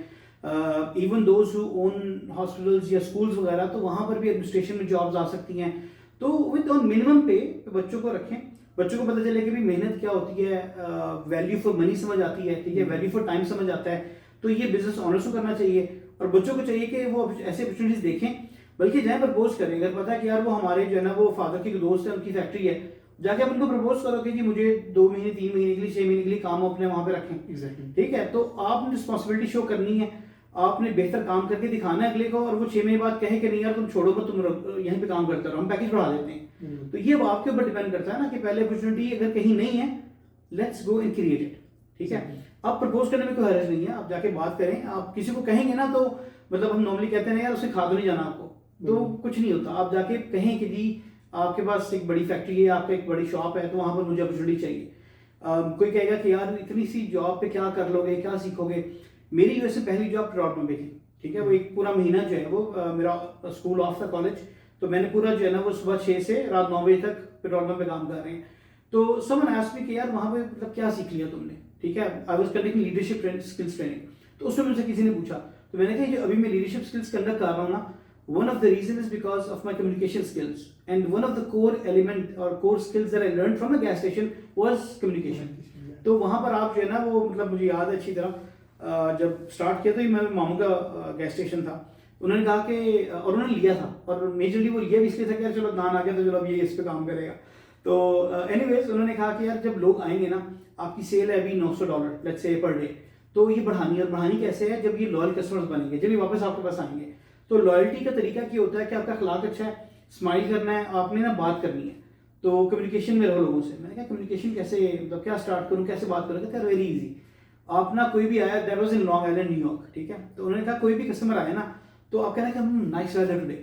even those who own hospitals या स्कूल्स वगैरह, तो वहाँ पर भी एडमिनिस्ट्रेशन में जॉब्स आ सकती हैं। तो विद ऑन मिनिमम पे बच्चों को रखें, बच्चों को पता चले कि भी मेहनत क्या होती है, वैल्यू फॉर मनी समझ आती है, ठीक है, वैल्यू फॉर टाइम समझ आता है। तो ये बिजनेस ऑनर्स को करना चाहिए और बच्चों को चाहिए कि वो ऐसे अपॉर्चुनिटीज देखें, बल्कि जाए प्रपोज करें। अगर पता है कि यार वो हमारे जो है ना वो फादर की दोस्त है, उनकी फैक्ट्री है, जाके आप उनको प्रपोज करो कि जी मुझे 2 महीने 3 महीने के लिए 6 महीने के लिए काम अपने वहां पे रखें, एग्जैक्टली, ठीक है। तो आपने रिस्पॉन्सिबिलिटी शो करनी है, आपने बेहतर काम करके दिखाना है अगले को, और वो 6 महीने बाद कहे कि नहीं यार तुम छोड़ो मत, तुम यहीं पे काम करते रहो, हम पैकेज बढ़ा देते हैं। तो ये आपके ऊपर डिपेंड करता है ना कि पहले अपॉर्चुनिटी अगर कहीं नहीं है, let's go and create it, ठीक है। अब प्रपोज करने में कोई हर्ज नहीं है, आप जाके बात करें। आप किसी को कहेंगे ना, तो मतलब हम नॉर्मली कहते हैं यार उसे खा तो नहीं जाना आपको, तो कुछ नहीं होता। आप जाके कहें कि जी आपके पास एक बड़ी फैक्ट्री है, आपका एक बड़ी शॉप है, तो वहां पर मुझे अपॉर्चुनिटी चाहिए। कोई कहेगा कि यार इतनी सी जॉब पे क्या कर लोगे, क्या सीखोगे। मेरी वैसे पहली जॉब पेट्रोल पंप पे थी, ठीक है, वो एक पूरा महीना जो है वो मेरा स्कूल ऑफ था, कॉलेज, तो मैंने पूरा जो है ना वो सुबह 6 से रात 9 बजे तक पेट्रोल पंप पे काम कर रहे हैं। तो समवन आस्क्ड मी कि यार वहाँ पे मतलब क्या सीख लिया तुमने, ठीक है, I was conducting leadership skills training. तो उसमें मुझसे किसी ने पूछा, तो मैंने कहा जो अभी मैं लीडरशिप स्किल्स कंडक्ट कर रहा हूँ ना, one of the reason is because of my communication skills, and one of the core element or core skills that I learned from the gas station was communication. तो वहाँ पर आप जो है ना वो मतलब मुझे याद है अच्छी तरह, जब स्टार्ट किया तो ये मेरे मामू का गैस स्टेशन था, उन्होंने कहा कि, और उन्होंने लिया था, और मेजरली वो लिया भी इसलिए था कि यार चलो नान आ गया तो चलो अब ये इस पे काम करेगा। तो एनीवेज उन्होंने कहा कि यार जब लोग आएंगे ना, आपकी सेल है अभी $900 लेट्स से पर डे, तो ये बढ़ानी है। और बढ़ानी कैसे है, जब ये लॉयल कस्टमर्स बनेंगे, जब ये वापस आपके पास आएंगे। तो लॉयल्टी का तरीका क्या होता है कि आपका अखलाक अच्छा है, स्माइल करना है, आपने ना बात करनी है, तो कम्युनिकेशन में रहो लोगों से। मैंने कहा कम्युनिकेशन कैसे, मतलब क्या स्टार्ट करूँ, कैसे बात करूँ? कहते हैं वेरी इजी। आप ना कोई भी आया, that was in long island New York, ठीक है, तो उन्होंने कहा कोई भी कस्टमर आया ना, तो आप कहना कि नाइस वेदर टुडे,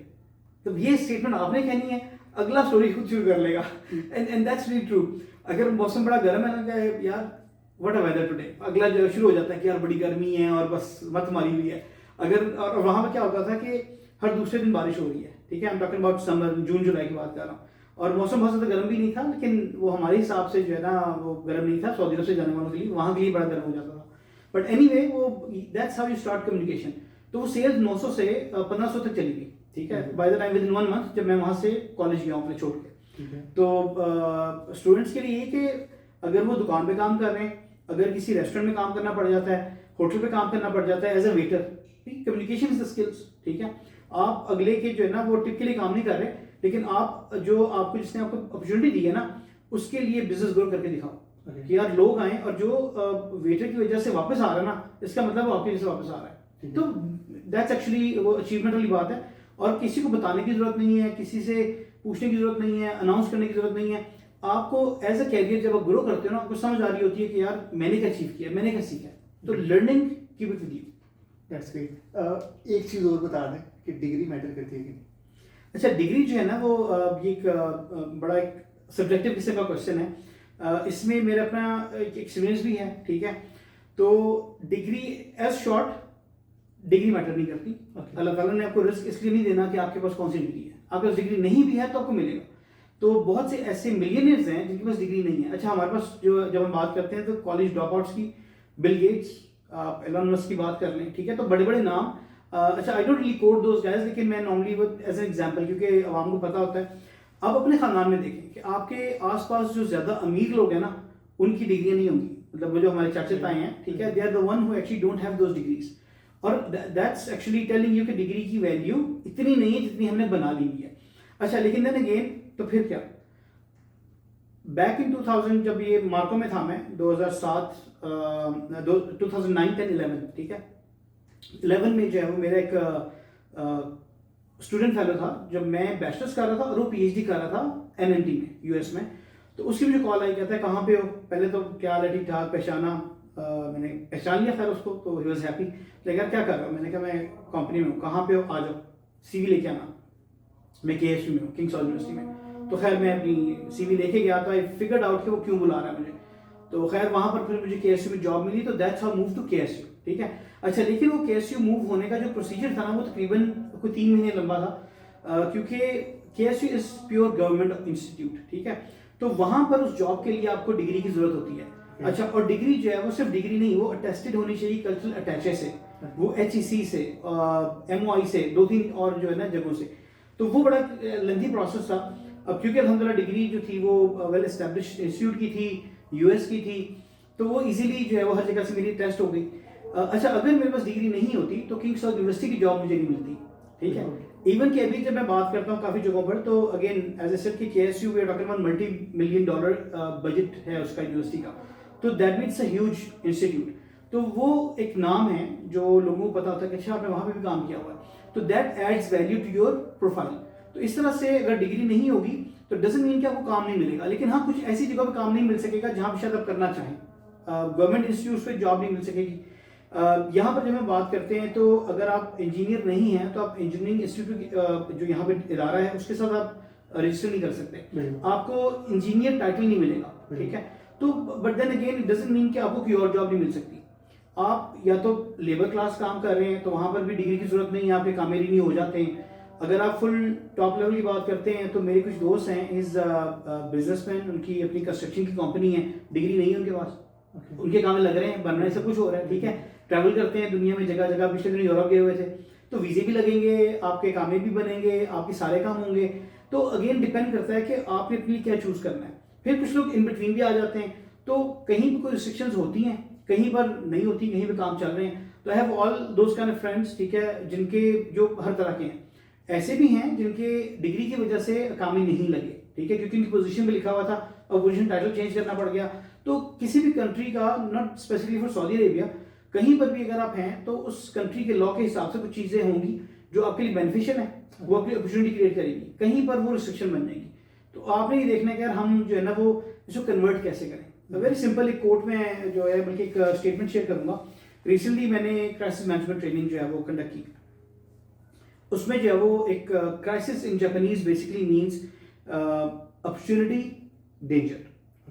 तो ये स्टेटमेंट आपने कहनी है, अगला स्टोरी खुद शुरू कर लेगा। And that's really true. अगर मौसम बड़ा गर्म है ना, यार व्हाट अ वेदर टुडे, अगला जो शुरू हो जाता है कि यार बड़ी गर्मी है और बस मत मारी हुई है। अगर और वहां पर क्या होता था कि हर दूसरे दिन बारिश हो रही है, ठीक है, I am talking about summer, June July की बात कर रहा हूँ, और मौसम बहुत ज़्यादा गर्म भी नहीं था, लेकिन वो हमारे हिसाब से जो है ना वो गर्म नहीं था, सऊदी अरब से जाने वालों के लिए, वहाँ के लिए बड़ा गर्म हो जाता था। बट एनीवे वो that's how you start communication. तो वो सेल्स 900 से 1500 तक चली गई, ठीक है, by the time with in 1 month जब मैं वहाँ से कॉलेज गया अपने छोड़ के। तो स्टूडेंट्स के लिए ये कि अगर वो दुकान पे काम कर रहे हैं, अगर किसी रेस्टोरेंट में काम करना पड़ जाता है, होटल पे काम करना पड़ जाता है as a waiter, communication is the skills, ठीक है। आप अगले के जो है ना वो टिप के लिए काम नहीं कर रहे, लेकिन आप जो आपको जिसने आपको अपॉर्चुनिटी दी है ना, उसके लिए बिजनेस ग्रो करके दिखाओ कि यार लोग आए, और जो वेटर की वजह से वापस आ रहा है ना, इसका मतलब वो आपकी वजह से वापस आ रहा है। तो दैट्स एक्चुअली वो अचीवमेंट वाली बात है, और किसी को बताने की जरूरत नहीं है, किसी से पूछने की जरूरत नहीं है, अनाउंस करने की जरूरत नहीं है। आपको एज अ कैरियर जब आप ग्रो करते हो ना, आपको समझ आ रही होती है कि यार मैंने क्या अचीव किया, मैंने क्या सीखा है। तो learning keep it with you. That's great. एक चीज़ और बता दें कि डिग्री मैटर करती है कि नहीं? अच्छा, डिग्री जो है ना वो ये एक बड़ा एक सब्जेक्टिव किस्म का क्वेश्चन है। इसमें मेरा अपना एक एक्सपीरियंस भी है, ठीक है। तो degree as short, degree matter नहीं करती। अल्लाह ताला ने आपको रिस्क इसलिए नहीं देना कि आपके पास कौन सी डिग्री है, आपके पास डिग्री नहीं भी है तो आपको मिलेगा। तो बहुत से ऐसे मिलियनियर्स हैं जिनके पास डिग्री नहीं है। अच्छा, हमारे पास जो जब हम बात करते हैं तो कॉलेज ड्रॉप आउट्स की, बिल गेट्स, आप एलन मस्क की बात कर लें, ठीक है, तो बड़े बड़े नाम। अच्छा, I don't really quote those guys, लेकिन मैं नॉर्मली वो एज एन एग्जांपल, क्योंकि आवाम को पता होता है। आप अपने खानदान में देखें कि आपके आसपास जो ज्यादा अमीर लोग हैं ना, उनकी डिग्रियां नहीं होंगी। मतलब वो जो हमारे चाचा ताए हैं, ठीक है, they are the one who actually don't have those degrees. और दैट्स एक्चुअली टेलिंग यू कि डिग्री की वैल्यू इतनी नहीं है जितनी हमने बना ली हुई है। अच्छा, लेकिन देन अगेन तो फिर क्या, बैक इन 2000 जब ये मार्को में था मैं 2007 2009-10-11, ठीक है, 11 में जो है वो मेरा एक स्टूडेंट फेलो था जब मैं बैचलर्स कर रहा था और वो पीएचडी कर रहा था एमएनटी में, यूएस में। तो उसकी मुझे कॉल आई, कहता है कहाँ पे हो। पहले तो क्या हाल है, ठीक ठाक, पहचाना, मैंने पहचान लिया खैर उसको, तो ही वॉज हैप्पी। लेकिन क्या कर रहा हूँ, मैंने कहा मैं कंपनी में हूँ। कहाँ पे हो, आ जाओ, सीवी लेके आना। मैं केएसयू में हूँ, किंग्स यूनिवर्सिटी में। तो खैर मैं अपनी सीवी लेके गया, तो आई फिगर्ड आउट कि वो क्यों बुला रहा है मुझे। तो खैर वहां पर फिर मुझे केएसयू में जॉब मिली, तो that's how move to KSU, ठीक है। अच्छा, लेकिन वो केएसयू मूव होने का जो प्रोसीजर था ना, वो तकरीबन कोई 3 महीने लंबा था, क्योंकि KSU is pure government institute, ठीक है। तो वहां पर उस जॉब के लिए आपको डिग्री की जरूरत होती है। अच्छा, और डिग्री जो है वो सिर्फ डिग्री नहीं, वो अटेस्टेड होनी चाहिए कल्चरल अटैचे से, वो एचईसी से, एमओआई से, 2-3 और जो है ना जगहों से। तो वो बड़ा लेंथी प्रोसेस था। अब क्योंकि अल्हम्दुलिल्लाह डिग्री जो थी वो वेल एस्टैब्लिश्ड इंस्टीट्यूट की थी, यूएस की थी, तो वो इजीली जो है वो हर जगह से मेरी टेस्ट हो गई। अच्छा, अगर मेरे पास डिग्री नहीं होती तो किंग्स यूनिवर्सिटी की जॉब मुझे नहीं मिलती, ठीक है। इवन कि अभी जब मैं बात करता हूँ काफी जगहों पर, तो अगेन एज ए सेड कि KSU we are talking about $multi-million budget है उसका यूनिवर्सिटी का, तो that means a huge institute. तो वो एक नाम है जो लोगों को पता होता है कि अच्छा आपने वहां पे भी काम किया हुआ है, तो that adds value to your profile. तो इस तरह से अगर डिग्री नहीं होगी तो डजंट मीन कि आपको काम नहीं मिलेगा, लेकिन हाँ कुछ ऐसी जगह पे काम नहीं मिल सकेगा जहां पे शायद आप करना चाहें। गवर्नमेंट इंस्टीट्यूट पे जॉब नहीं मिल सकेगी। यहाँ पर जब हम बात करते हैं तो अगर आप इंजीनियर नहीं हैं तो आप इंजीनियरिंग इंस्टीट्यूट जो यहाँ पे इदारा है उसके साथ आप रजिस्टर नहीं कर सकते, आपको इंजीनियर टाइटल नहीं मिलेगा, ठीक है। तो but then again it doesn't mean कि आपको कोई और जॉब नहीं मिल सकती। आप या तो लेबर क्लास काम कर रहे हैं तो वहां पर भी डिग्री की जरूरत नहीं है, आपके कामेरी नहीं हो जाते हैं। अगर आप फुल टॉप लेवल की बात करते हैं तो मेरे कुछ दोस्त हैं इज बिजनेसमैन, उनकी अपनी कंस्ट्रक्शन की कंपनी है, डिग्री नहीं है उनके पास, उनके काम में लग रहे हैं, बन रहे हैं, सब कुछ हो रहा है, ठीक है। ट्रैवल करते हैं दुनिया में जगह जगह, पिछले दिन यूरोप गए हुए थे, तो वीजे भी लगेंगे, आपके कामें भी बनेंगे, आपके सारे काम होंगे। तो अगेन डिपेंड करता है कि आपने अपने लिए क्या चूज करना है। फिर कुछ लोग इन बिटवीन भी आ जाते हैं, तो कहीं पर कोई रिस्ट्रिक्शंस होती हैं, कहीं पर नहीं होती, कहीं पे काम चल रहे हैं। तो I have all those kind of friends, ठीक है, जिनके जो हर तरह के हैं। ऐसे भी हैं जिनके डिग्री की वजह से काम ही नहीं लगे, ठीक है, क्योंकि उनकी पोजीशन में लिखा हुआ था और पोजीशन टाइटल चेंज करना पड़ गया। तो किसी भी कंट्री का, not specifically for Saudi Arabia, कहीं पर भी अगर आप हैं तो उस कंट्री के लॉ के हिसाब से कुछ चीजें होंगी जो आपके लिए बेनिफिशियल है, वो आपकी अपॉर्चुनिटी क्रिएट करेगी, कहीं पर वो रिस्ट्रिक्शन बन जाएगी। तो आपने ये देखना है कि यार हम जो है ना वो इसको कन्वर्ट कैसे करें। वेरी सिंपल एक कोट में जो है, बल्कि एक स्टेटमेंट शेयर करूंगा। रिसेंटली मैंने क्राइसिस मैनेजमेंट ट्रेनिंग जो है वो कंडक्ट की, उसमें जो है वो एक crisis in Japanese basically means opportunity danger,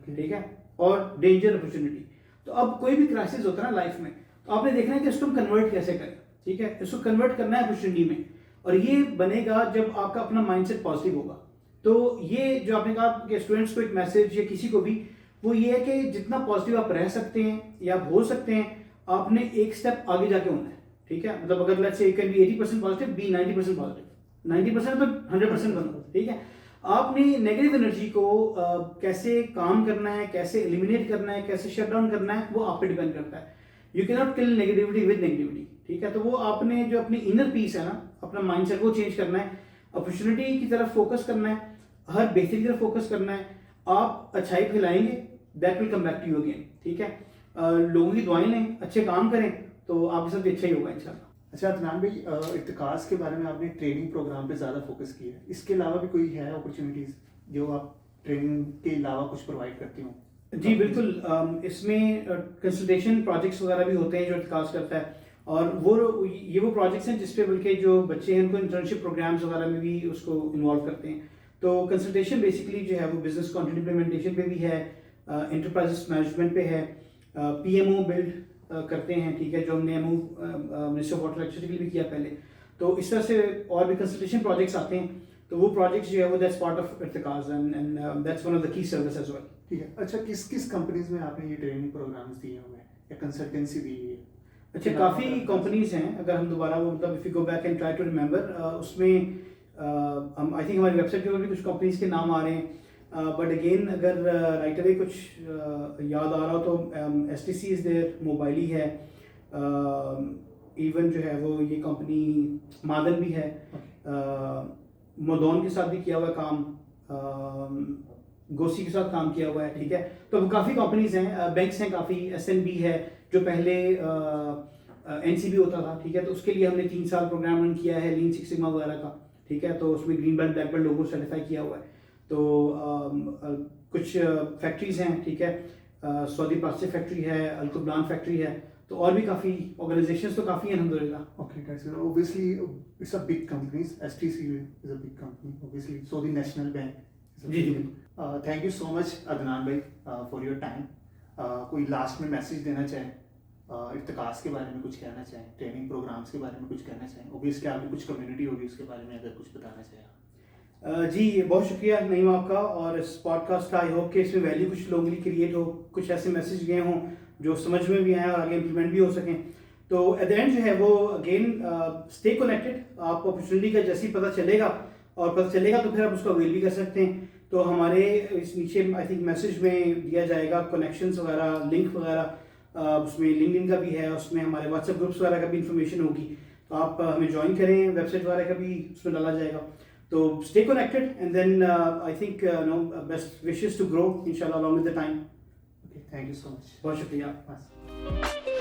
ठीक है, और डेंजर अपॉर्चुनिटी। तो अब कोई भी क्राइसिस होता है ना लाइफ में, तो आपने देखना है कि इसको हम कन्वर्ट कैसे करें, ठीक है, इसको कन्वर्ट करना है अपॉर्चुनिटी में, और ये बनेगा जब आपका अपना माइंडसेट पॉजिटिव होगा। तो ये जो आपने कहा कि स्टूडेंट्स को एक मैसेज या किसी को भी, वो ये है कि जितना पॉजिटिव आप रह सकते हैं या आप हो सकते हैं, आपने एक स्टेप आगे जाके होना है, ठीक है। मतलब अगर let's say you can be 80% positive, be 90% positive, 90% तो 100% बनो, ठीक है। आपने नेगेटिव एनर्जी को कैसे काम करना है, कैसे एलिमिनेट करना है, कैसे शट डाउन करना है, वो आप पे डिपेंड करता है। You can not kill negativity with negativity, ठीक है। तो वो आपने जो अपनी इनर पीस है ना, अपना माइंडसेट को चेंज करना है, अपॉर्चुनिटी की तरफ फोकस करना है, हर बेहतरी की तरफ फोकस करना है। आप अच्छाई फैलाएंगे, that will come back to you again, ठीक है। लोगों की दुआएं लें, अच्छे काम करें, तो आपके साथ भी अच्छा ही होगा इंशाल्लाह। अच्छा अदनान भाई, इर्तिकाज़ के बारे में आपने ट्रेनिंग प्रोग्राम पे ज़्यादा फोकस किया है, इसके अलावा भी कोई है अपॉर्चुनिटीज़ जो आप ट्रेनिंग के अलावा कुछ प्रोवाइड करते हो? जी बिल्कुल, इसमें कंसल्टेशन प्रोजेक्ट्स वगैरह भी होते हैं जो इर्तिकाज़ करता है, और वो प्रोजेक्ट्स हैं जिस पे बल्कि जो बच्चे हैं उनको इंटर्नशिप प्रोग्राम्स वगैरह में भी उसको इन्वॉल्व करते हैं। तो कंसल्टेशन बेसिकली जो है वो बिजनेस कंटेंट इम्प्लीमेंटेशन पे भी है, एंटरप्राइजेस मैनेजमेंट पे है, पीएमओ बिल्ड करते हैं, ठीक है, जो हमने मिनिस्टर ऑफ वाटर इलेक्ट्रिसिटी के लिए भी किया पहले। तो इस तरह से और भी कंसल्टेशन प्रोजेक्ट्स आते हैं, तो वो प्रोजेक्ट्स जो है वो that's part of Irtikaz and that's one of the key service as well. ठीक है। अच्छा, किस किस कंपनीज में आपने ये ट्रेनिंग प्रोग्राम्स दिए हुए हैं या कंसल्टेंसी दी है? अच्छा, काफ़ी कंपनीज हैं, अगर हम दोबारा वो मतलब if you go back and try to remember, उसमें हम आई थिंक हमारी वेबसाइट के ऊपर भी कुछ कंपनीज के नाम आ रहे हैं, बट अगेन अगर राइट अवे कुछ याद आ रहा हो तो STC इज़ देयर, मोबाइली है, इवन जो है वो ये कंपनी मादन भी है, मोदौन के साथ भी किया हुआ है काम, गोसी के साथ काम किया हुआ है, ठीक है। तो काफ़ी कंपनीज हैं, बैंक्स हैं काफ़ी, SNB है जो पहले NCB होता था, ठीक है, तो उसके लिए हमने 3 साल प्रोग्राम रन किया है लीन सिक्स सिग्मा वगैरह का, ठीक है, तो उसमें ग्रीन बेल्ट ब्लैक बेल्ट लोगों सर्टिफाई किया हुआ है। तो कुछ फैक्ट्रीज हैं, ठीक है, सऊदी प्लास्टिक फैक्ट्री है, अल्कुब्लान फैक्ट्री है, तो और भी काफ़ी ऑर्गेनाइजेशंस तो काफ़ी हैं अल्हम्दुलिल्लाह। Okay, guys. Obviously, it's a big company. STC is a big company. Obviously, so the National Bank. Is a जी, big जी। Thank you so much, Adnan भाई, for your time. कोई लास्ट में मैसेज देना चाहें, इर्तिकाज़ के बारे में कुछ कहना चाहें, ट्रेनिंग प्रोग्राम्स के बारे में कुछ कहना चाहें, ऑब्वियसली आपकी कुछ कम्युनिटी होगी उसके बारे में अगर कुछ बताना चाहें? जी बहुत शुक्रिया नईम आपका, और इस पॉडकास्ट का आई होप कि इसमें वैल्यू कुछ लोगों के लिए क्रिएट हो, कुछ ऐसे मैसेज गए हों जो समझ में भी आए और आगे इम्प्लीमेंट भी हो सकें। तो एट द एंड जो है वो अगेन स्टे कनेक्टेड, आपको अपॉर्चुनिटी का जैसे ही पता चलेगा तो फिर आप उसको अवेल भी कर सकते हैं। तो हमारे इस नीचे आई थिंक मैसेज में दिया जाएगा कनेक्शंस वगैरह, लिंक वगैरह, उसमें लिंक्डइन का भी है, उसमें हमारे व्हाट्सएप ग्रुप्स वगैरह का भी इंफॉर्मेशन होगी, तो आप हमें ज्वाइन करें, वेबसाइट वगैरह का भी उसमें डाला जाएगा। तो stay connected and then I think no best wishes to grow इंशाल्लाह along with the time। Okay, thank you so much. बहुत शुक्रिया। Bye.